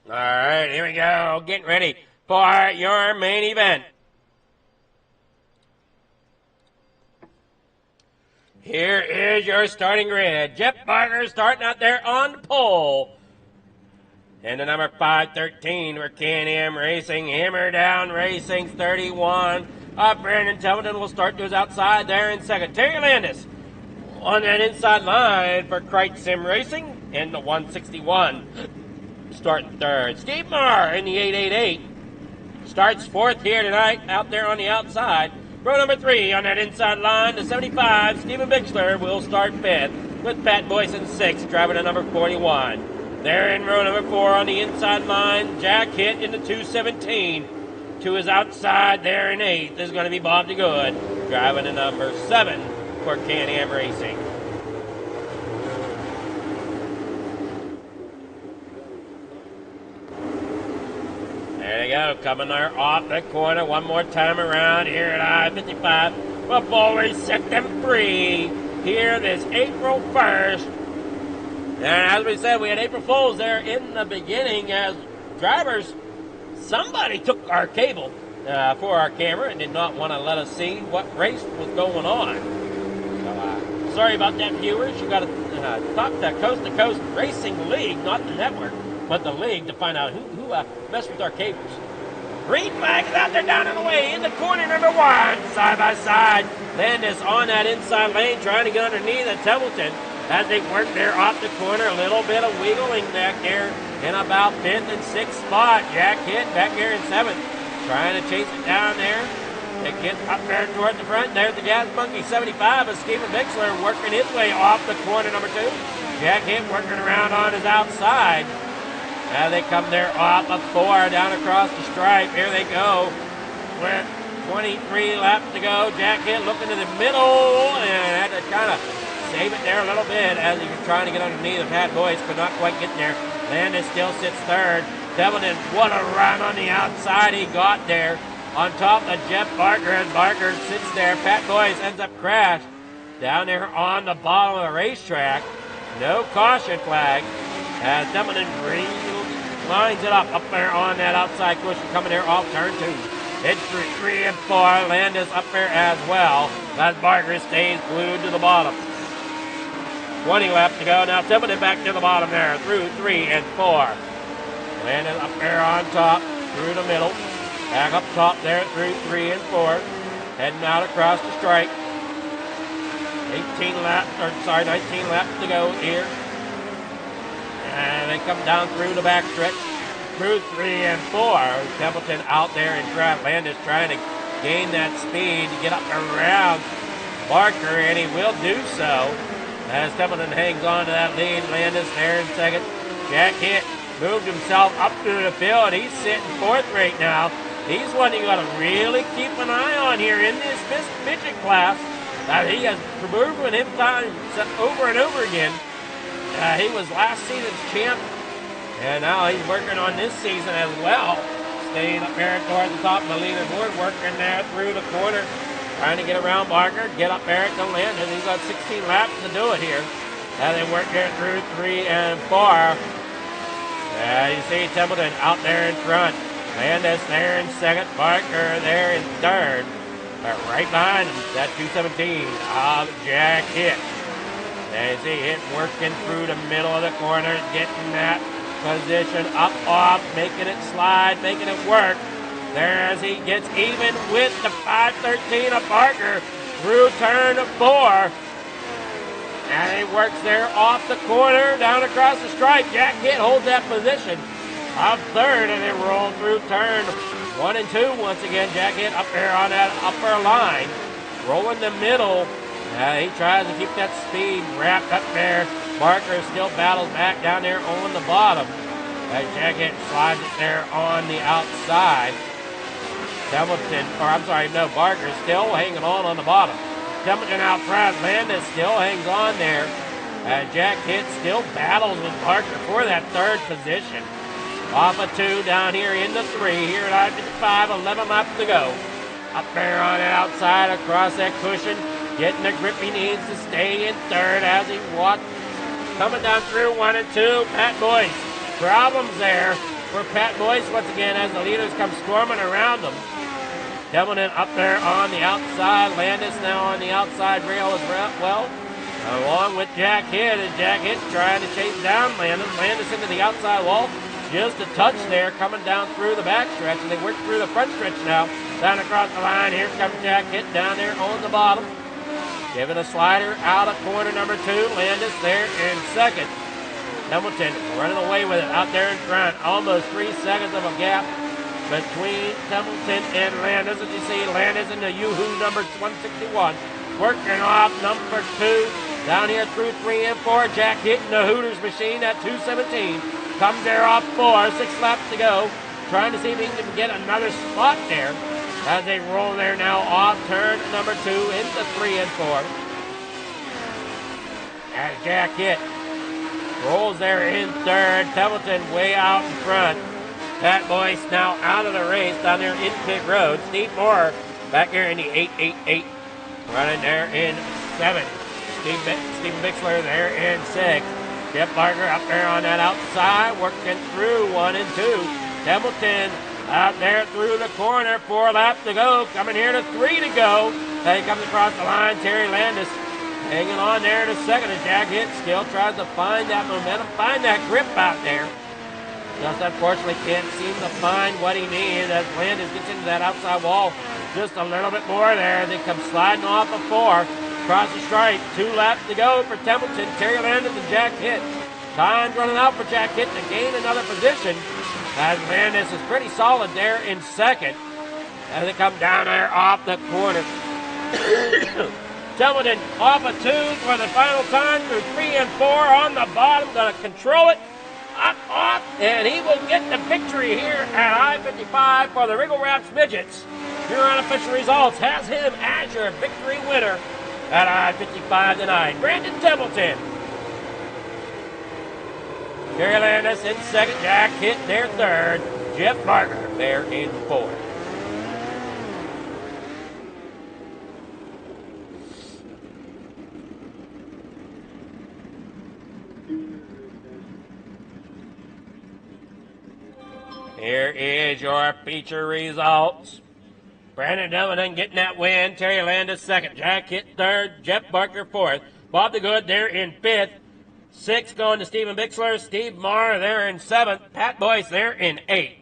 Speaker 3: All right, here we go. Getting ready for your main event. Here is your starting grid. Jeff Barker starting out there on the pole. And the number 513 for Can-Am Racing. Hammer Down Racing's 31. Brandon Templeton will start to his outside there in second. Terry Landis on that inside line for Krite Sim Racing in the 161. Starting third. Steve Marr in the 888. Starts fourth here tonight out there on the outside. Row number 3 on that inside line, the 75. Stephen Bixler will start fifth with Pat Boyce in sixth, driving to number 41. There in row number 4 on the inside line, Jack Hitt in the 217. To his outside there in eighth is going to be Bob DeGood, driving to number 7 for Can-Am Racing. There they go, coming there off the corner one more time around here at I-55. Football race set them free here this April 1st. And as we said, we had April Fools there in the beginning as drivers. Somebody took our cable for our camera and did not want to let us see what race was going on. So, sorry about that, viewers. You got to talk to Coast2Coast Racing League, not the network, but the league to find out who messed with our cables. Green flag is out there down and away in the corner number 1, side by side. Landis on that inside lane trying to get underneath at Templeton. as they work there off the corner. A little bit of wiggling back there in about 5th and 6th spot. Jack Hitt back there in 7th, trying to chase it down there. They get up there toward the front. There's the Gas Monkey 75 of Stephen Bixler working his way off the corner number 2. Jack Hitt working around on his outside. Now they come there off of 4 down across the stripe. Here they go with 23 laps to go. Jack Hitt looking to the middle and had to kind of save it there a little bit as he was trying to get underneath of Pat Boyce, could not quite get there. Landis still sits 3rd. Devlin, what a run on the outside he got there. On top of Jeff Barker, as Barker sits there. Pat Boyce ends up crashed down there on the bottom of the racetrack. No caution flag as Devlin lines it up there on that outside cushion coming there off turn 2. It's 3 and 4. Landis up there as well as Barker stays glued to the bottom. 20 laps to go. Now Templeton back to the bottom there through 3 and 4. Landis up there on top through the middle. Back up top there through 3 and 4. Heading out across the strike. 19 laps to go here. And they come down through the backstretch. Through 3 and 4. Templeton out there in front. Landis trying to gain that speed to get up around Barker, and he will do so as Templeton hangs on to that lead. Landis there in 2nd. Jack Hitt moved himself up through the field. He's sitting 4th right now. He's one you got to really keep an eye on here in this midget class. He has proven him time over and over again. He was last season's champ, and now he's working on this season as well. Staying up there toward the top of the leaderboard, working there through the corner, trying to get around Barker, get up there to Landis. He's got 16 laps to do it here. And they work there through 3 and 4. You see Templeton out there in front. Landis there in 2nd. Barker there in 3rd. But right behind him, that 217 of Jack Hitt. And you see Hitt working through the middle of the corner, getting that position up off, making it slide, making it work. There as he gets even with the 513 of Barker through turn 4. And he works there off the corner, down across the stripe. Jack Hitt holds that position of 3rd, and they roll through turn 1 and 2 once again. Jack Hitt up there on that upper line, rolling the middle. He tries to keep that speed wrapped up there. Barker still battles back down there on the bottom. Jack Hitt slides it there on the outside. Barker still hanging on the bottom. Templeton out front. Landis still hangs on there. Jack Hitt still battles with Barker for that 3rd position. Off of 2 down here in the 3. Here at I-55, 11 laps to go. Up there on the outside across that cushion. Getting the grip he needs to stay in 3rd as he walks. Coming down through 1 and 2. Pat Boyce. Problems there for Pat Boyce once again as the leaders come storming around him. Templeton up there on the outside. Landis now on the outside rail as well. Along with Jack Hitt. And Jack Hitt trying to chase down Landis. Landis into the outside wall. Just a touch there coming down through the backstretch. And they work through the front stretch now. Down across the line. Here comes Jack Hitt down there on the bottom. Giving a slider out of corner number 2. Landis there in 2nd. Templeton running away with it out there in front. Almost 3 seconds of a gap between Templeton and Landis. As you see, Landis in the Yoo-Hoo number 161. Working off number 2. Down here through 3 and 4. Jack Hitt in the Hooters machine at 217. Comes there off 4. 6 laps to go. Trying to see if he can get another spot there. As they roll there now off turn number 2 into 3 and 4. As Jack Hitt rolls there in 3rd. Templeton way out in front. Pat Boyce now out of the race down there in pit road. Steve Moore back here in the 888. Running there in 7th. Stephen Bixler there in 6th. Jeff Barker up there on that outside, working through 1 and 2. Templeton out there through the corner, 4 laps to go. Coming here to 3 to go. He comes across the line. Terry Landis hanging on there to 2nd as Jack Hitt still tries to find that momentum, find that grip out there. Just unfortunately can't seem to find what he needs as Landis gets into that outside wall just a little bit more there. They come sliding off of 4. Across the stripe, 2 laps to go for Templeton, Terry Landis, and Jack Hitt. Time's running out for Jack Hitt to gain another position, as Landis is pretty solid there in second as they come down there off the corner. Templeton off of 2 for the final time through 3 and 4 on the bottom. Going to control it. Up, off, and he will get the victory here at I-55 for the Wriggle Raps Midgets. Your unofficial results has him as your victory winner at I-55 tonight. Brandon Templeton. Terry Landis in second. Jack Hitt there third. Jeff Barker there in fourth. Here is your feature results. Brandon Templeton getting that win. Terry Landis second. Jack Hitt third. Jeff Barker fourth. Bob the Good there in fifth. Sixth going to Stephen Bixler. Steve Marr there in seventh. Pat Boyce there in eighth.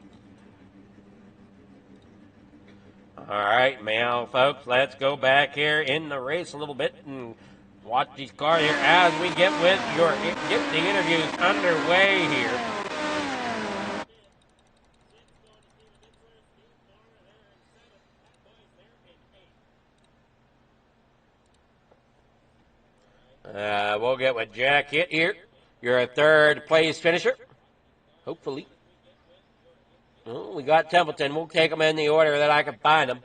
Speaker 3: All right, now, folks, let's go back here in the race a little bit and watch these cars here as we get the interviews underway here. We'll get with Jack Hitt here. You're a third place finisher. Hopefully. Oh, we got Templeton. We'll take them in the order that I can find them.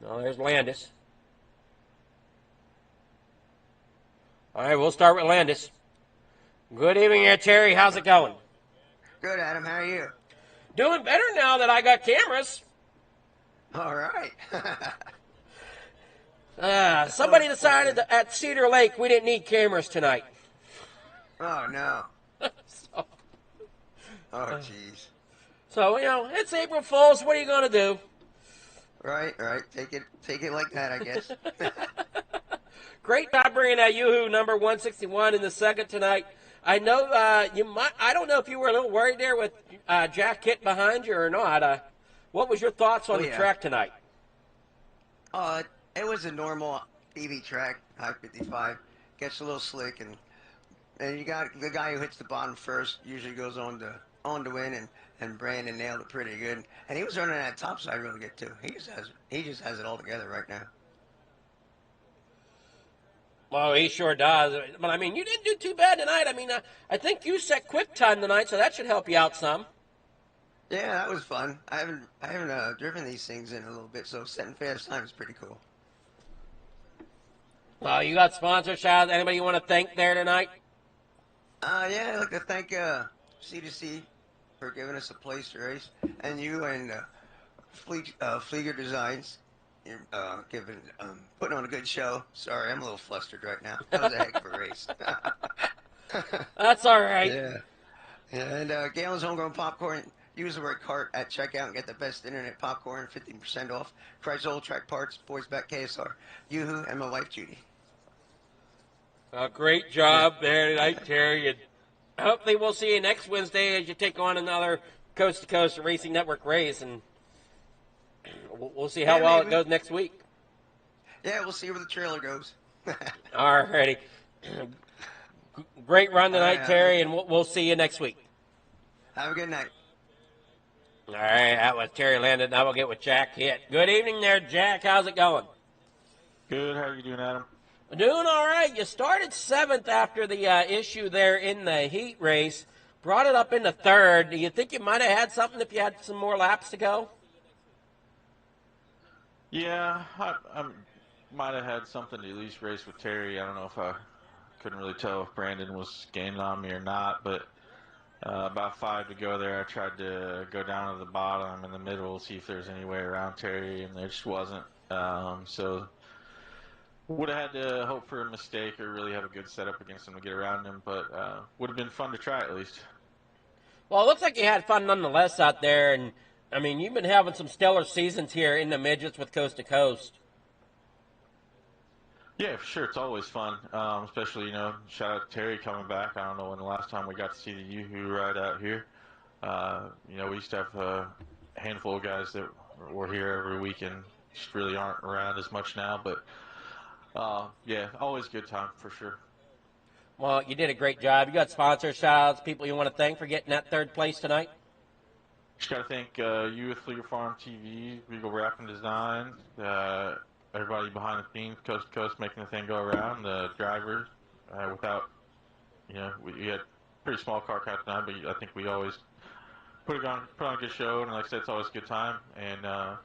Speaker 3: Oh, there's Landis. All right, we'll start with Landis. Good evening here, Terry. How's it going?
Speaker 15: Good, Adam. How are you?
Speaker 3: Doing better now that I got cameras.
Speaker 15: All right.
Speaker 3: Somebody decided that at Cedar Lake we didn't need cameras tonight.
Speaker 15: Oh, no. Oh, jeez.
Speaker 3: So, it's April Fool's. What are you going to do?
Speaker 15: Right. Take it like that, I guess.
Speaker 3: Great job bringing that Yoo-Hoo number 161 in the second tonight. I know I don't know if you were a little worried there with Jack Hitt behind you or not. What was your thoughts on the track tonight?
Speaker 15: It was a normal EV track, I-55. Gets a little slick, and you got the guy who hits the bottom first usually goes on to win, and Brandon nailed it pretty good. And he was running that top side really good too. He just has it all together right now.
Speaker 3: Well, he sure does. But I mean, you didn't do too bad tonight. I mean, I think you set quick time tonight, so that should help you out some.
Speaker 15: Yeah, that was fun. I haven't driven these things in a little bit, so setting fast time is pretty cool.
Speaker 3: Well, you got sponsor shots. Anybody you want to thank there tonight?
Speaker 15: Yeah, I'd like to thank C2C for giving us a place to race, and you and Flieger Designs. You're putting on a good show. Sorry, I'm a little flustered right now. That was a heck of a race.
Speaker 3: That's all right.
Speaker 15: Yeah, and Galen's Homegrown Popcorn. Use the word cart at checkout and get the best internet popcorn, 15% off. Chrysler Old Track Parts, Boys Back KSR, Yoo-Hoo, and my wife Judy.
Speaker 3: Great job there tonight, Terry. And hopefully we'll see you next Wednesday as you take on another Coast to Coast Racing Network race, and we'll see how well it goes next week.
Speaker 15: Yeah, we'll see where the trailer goes.
Speaker 3: All righty. Great run tonight, Terry, and we'll see you next week.
Speaker 15: Have a good night.
Speaker 3: All right, that was Terry Landon. Now we'll get with Jack Hitt. Good evening there, Jack. How's it going?
Speaker 16: Good. How are you doing, Adam?
Speaker 3: Doing all right. You started 7th after the issue there in the heat race. Brought it up into 3rd. Do you think you might have had something if you had some more laps to go?
Speaker 16: Yeah, I might have had something to at least race with Terry. I don't know if I couldn't really tell if Brandon was gaining on me or not, but about 5 to go there, I tried to go down to the bottom in the middle, see if there's any way around Terry, and there just wasn't. So would have had to hope for a mistake or really have a good setup against him to get around him, but would have been fun to try at least.
Speaker 3: Well, it looks like you had fun nonetheless out there, and I mean, you've been having some stellar seasons here in the midgets with Coast to Coast.
Speaker 16: Yeah, for sure. It's always fun, especially, shout out to Terry coming back. I don't know when the last time we got to see the Yoo-Hoo ride out here. We used to have a handful of guys that were here every weekend just really aren't around as much now. But yeah, always good time for sure.
Speaker 3: Well, you did a great job. You got sponsor shout-outs, people you want to thank for getting that third place tonight?
Speaker 16: Just got to thank you with Fleeger Farm TV, Regal Wrap and Design, everybody behind the scenes, Coast to Coast, making the thing go around, the drivers. Without, we had a pretty small car count tonight, but I think we always put on a good show, and like I said, it's always a good time. And got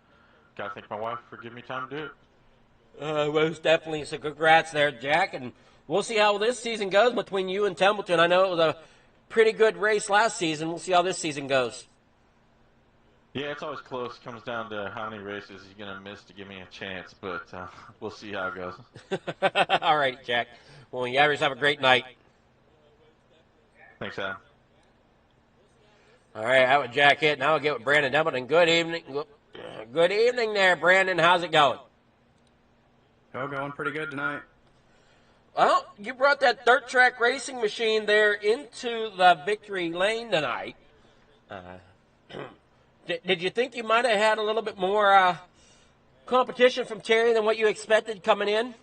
Speaker 16: to thank my wife for giving me time to do it.
Speaker 3: Most definitely. So congrats there, Jack. And we'll see how this season goes between you and Templeton. I know it was a pretty good race last season. We'll see how this season goes.
Speaker 16: Yeah, it's always close. It comes down to how many races he's going to miss to give me a chance, but we'll see how it goes.
Speaker 3: All right, Jack. Well, you guys have a great night.
Speaker 16: Thanks, Adam.
Speaker 3: All right, that was Jack Hitt. Now we'll get with Brandon Templeton. Good evening. Good evening there, Brandon. How's it going?
Speaker 17: Oh, going pretty good tonight.
Speaker 3: Well, you brought that dirt track racing machine there into the victory lane tonight. Did you think you might have had a little bit more competition from Terry than what you expected coming in?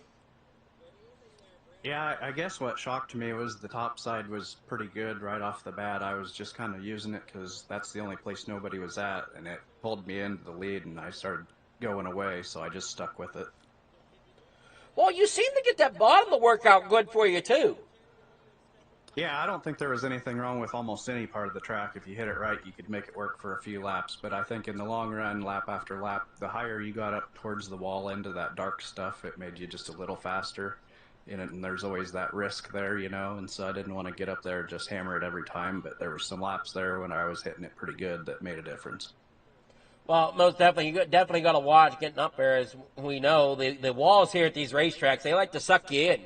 Speaker 17: Yeah, I guess what shocked me was the top side was pretty good right off the bat. I was just kind of using it because that's the only place nobody was at, and it pulled me into the lead, and I started going away, so I just stuck with it.
Speaker 3: Well, you seem to get that bottom to work out good for you, too.
Speaker 17: Yeah, I don't think there was anything wrong with almost any part of the track. If you hit it right, you could make it work for a few laps. But I think in the long run, lap after lap, the higher you got up towards the wall into that dark stuff, it made you just a little faster. And there's always that risk there, and so I didn't want to get up there and just hammer it every time. But there were some laps there when I was hitting it pretty good that made a difference.
Speaker 3: Well, most definitely. You definitely got to watch getting up there. As we know, the walls here at these racetracks, they like to suck you in.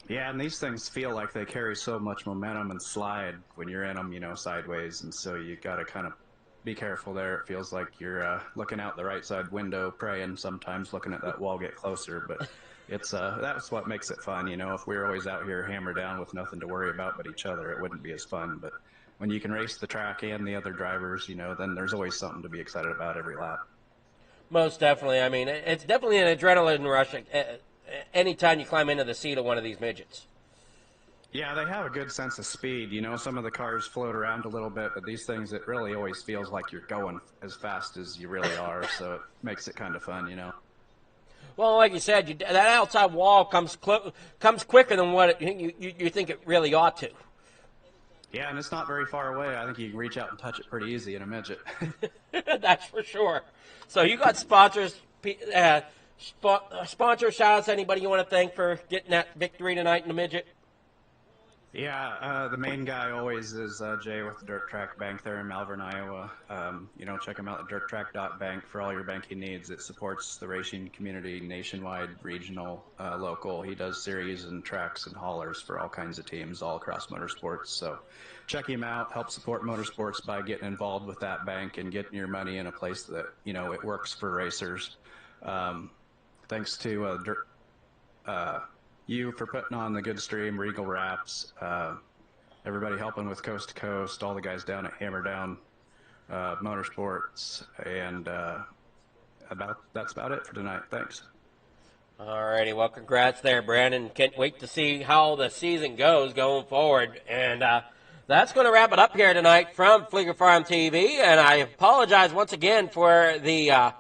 Speaker 17: Yeah, and these things feel like they carry so much momentum and slide when you're in them, sideways. And so you got to kind of be careful there. It feels like you're looking out the right side window, praying sometimes, looking at that wall get closer. But that's what makes it fun. If we were always out here hammer down with nothing to worry about but each other, it wouldn't be as fun. But when you can race the track and the other drivers, then there's always something to be excited about every lap.
Speaker 3: Most definitely. I mean, it's definitely an adrenaline rush anytime you climb into the seat of one of these midgets.
Speaker 17: Yeah, they have a good sense of speed. Some of the cars float around a little bit, but these things, it really always feels like you're going as fast as you really are, so it makes it kind of fun,
Speaker 3: Well, like you said, that outside wall comes quicker than what you think it really ought to.
Speaker 17: Yeah, and it's not very far away. I think you can reach out and touch it pretty easy in a midget.
Speaker 3: That's for sure. So you got sponsors, sponsor shout-outs, anybody you want to thank for getting that victory tonight in the midget?
Speaker 17: Yeah, the main guy always is Jay with the Dirt Track Bank there in Malvern, Iowa. Check him out at dirttrack.bank for all your banking needs. It supports the racing community nationwide, regional, local. He does series and tracks and haulers for all kinds of teams all across motorsports. So check him out. Help support motorsports by getting involved with that bank and getting your money in a place that, it works for racers. Thanks to you for putting on the good stream, Regal Wraps, everybody helping with Coast to Coast, all the guys down at Hammer Down Motorsports, and that's about it for tonight. Thanks.
Speaker 3: All righty, well, congrats there, Brandon. Can't wait to see how the season goes going forward. And that's going to wrap it up here tonight from Fleeger Farm TV. And I apologize once again for the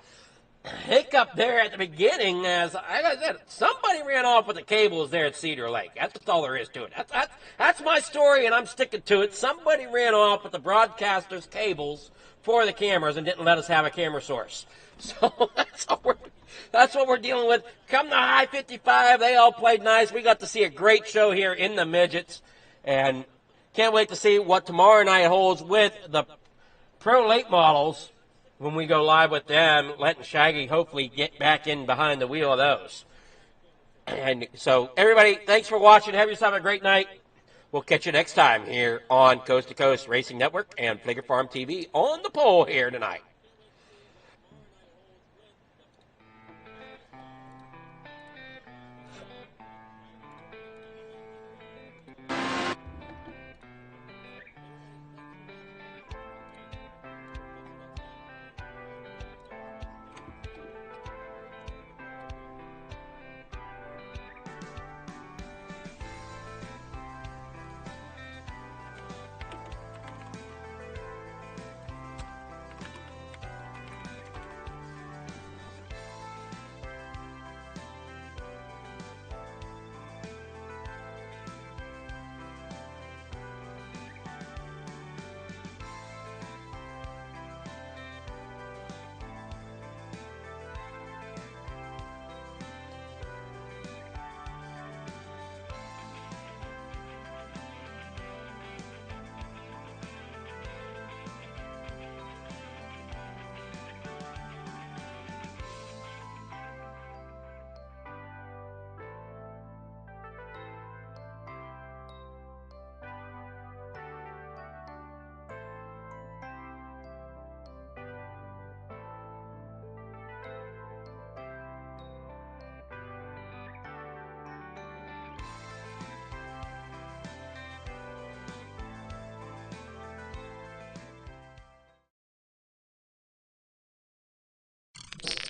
Speaker 3: hiccup there at the beginning. As I said, somebody ran off with the cables there at Cedar Lake. That's all there is to it. That's my story, and I'm sticking to it. Somebody ran off with the broadcaster's cables for the cameras and didn't let us have a camera source. So that's what we're dealing with. Come to High 55, they all played nice. We got to see a great show here in the midgets, and can't wait to see what tomorrow night holds with the Pro Late models when we go live with them, letting Shaggy hopefully get back in behind the wheel of those. And so, everybody, thanks for watching. Have yourself a great night. We'll catch you next time here on Coast to Coast Racing Network and Fleeger Farm TV on the pole here tonight.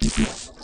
Speaker 1: Coast.